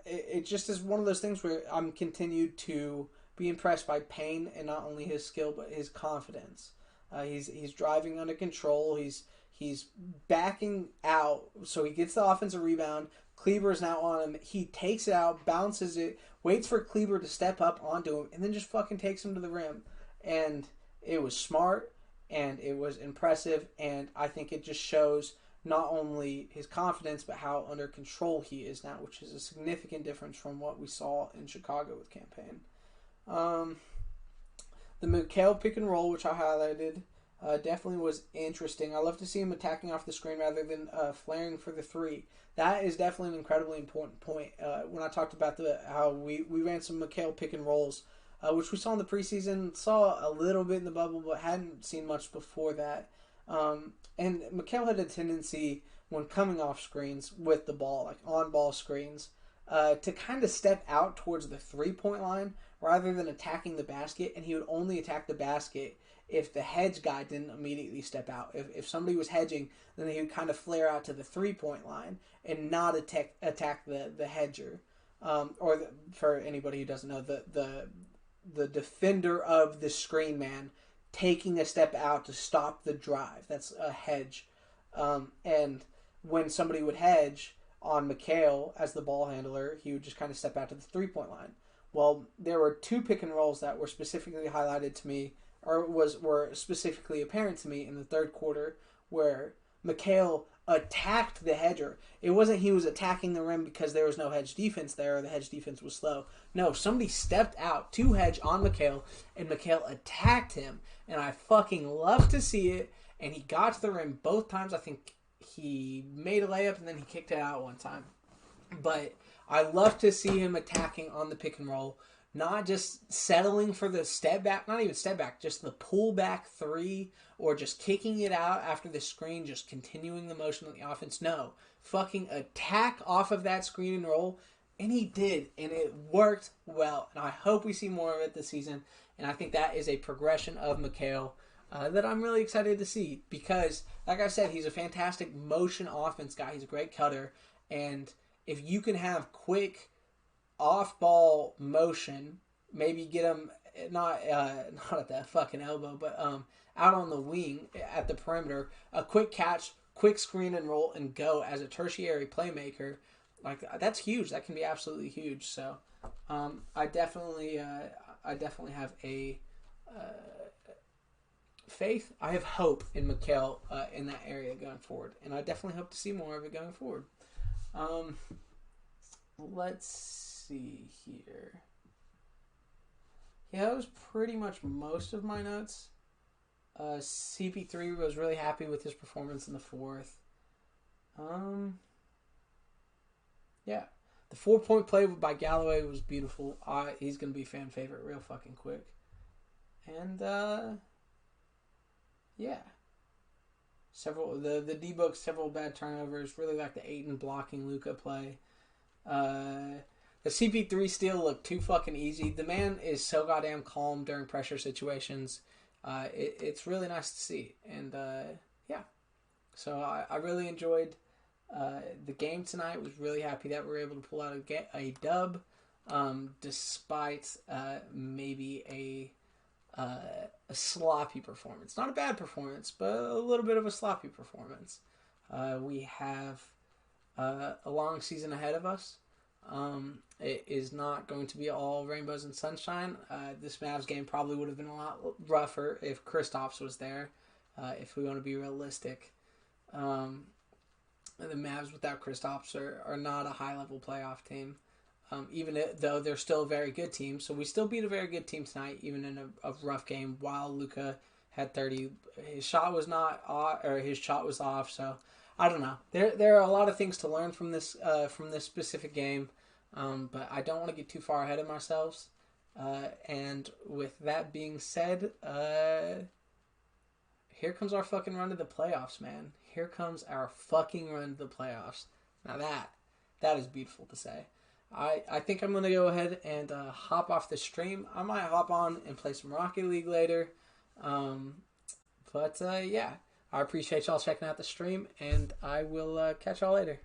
it just is one of those things where I'm continued to be impressed by Payne, and not only his skill but his confidence. He's driving under control. He's backing out, so he gets the offensive rebound. Kleber is now on him. He takes it out, bounces it, waits for Kleber to step up onto him, and then just fucking takes him to the rim. And it was smart, and it was impressive, and I think it just shows not only his confidence, but how under control he is now, which is a significant difference from what we saw in Chicago with Campaign. The Mikal pick and roll, which I highlighted, definitely was interesting. I love to see him attacking off the screen rather than flaring for the 3. That is definitely an incredibly important point. When I talked about how we ran some Mikal pick and rolls, which we saw in the preseason, saw a little bit in the bubble, but hadn't seen much before that. And Mikal had a tendency when coming off screens with the ball, like on-ball screens, to kind of step out towards the 3-point line rather than attacking the basket, and he would only attack the basket if the hedge guy didn't immediately step out. If somebody was hedging, then he would kind of flare out to the 3-point line and not attack the hedger. For anybody who doesn't know, the defender of the screen man taking a step out to stop the drive. That's a hedge. And when somebody would hedge on Mikal as the ball handler, he would just kind of step out to the 3-point line. Well, there were 2 pick and rolls that were specifically highlighted to me, or were specifically apparent to me in the third quarter, where Mikal attacked the hedger. It wasn't he was attacking the rim because there was no hedge defense there, or the hedge defense was slow. No, somebody stepped out to hedge on Mikal, and Mikal attacked him. And I fucking love to see it. And he got to the rim both times. I think he made a layup, and then he kicked it out one time. But I love to see him attacking on the pick and roll. Not just settling for the step back, not even step back, just the pull back 3, or just kicking it out after the screen, just continuing the motion of the offense. No, fucking attack off of that screen and roll, and he did, and it worked well. And I hope we see more of it this season, and I think that is a progression of Mikal that I'm really excited to see, because, like I said, he's a fantastic motion offense guy. He's a great cutter, and if you can have quick off-ball motion, maybe get him not at the fucking elbow, but out on the wing at the perimeter, a quick catch, quick screen and roll, and go as a tertiary playmaker. Like, that's huge. That can be absolutely huge. So I definitely have a faith. I have hope in Mikal in that area going forward, and I definitely hope to see more of it going forward. Let's see here. Yeah, that was pretty much most of my notes. CP3 was really happy with his performance in the fourth. Yeah. The 4-point play by Galloway was beautiful. He's going to be fan favorite real fucking quick. And, yeah. The D-book, several bad turnovers. Really like the Ayton blocking Luka play. The CP3 steal looked too fucking easy. The man is so goddamn calm during pressure situations. It's really nice to see. And, yeah. So I really enjoyed the game tonight. Was really happy that we were able to pull out a dub, despite maybe a sloppy performance. Not a bad performance, but a little bit of a sloppy performance. We have a long season ahead of us. It is not going to be all rainbows and sunshine. This Mavs game probably would have been a lot rougher if Kristaps was there, if we want to be realistic. The Mavs without Kristaps are not a high-level playoff team, though they're still a very good team. So we still beat a very good team tonight, even in a rough game, while Luka had 30. His shot was not off, or his shot was off, so I don't know. There are a lot of things to learn from this specific game. But I don't want to get too far ahead of ourselves. And with that being said, here comes our fucking run to the playoffs, man. Here comes our fucking run to the playoffs. Now that is beautiful to say. I think I'm going to go ahead and hop off the stream. I might hop on and play some Rocket League later. Yeah, I appreciate y'all checking out the stream, and I will catch y'all later.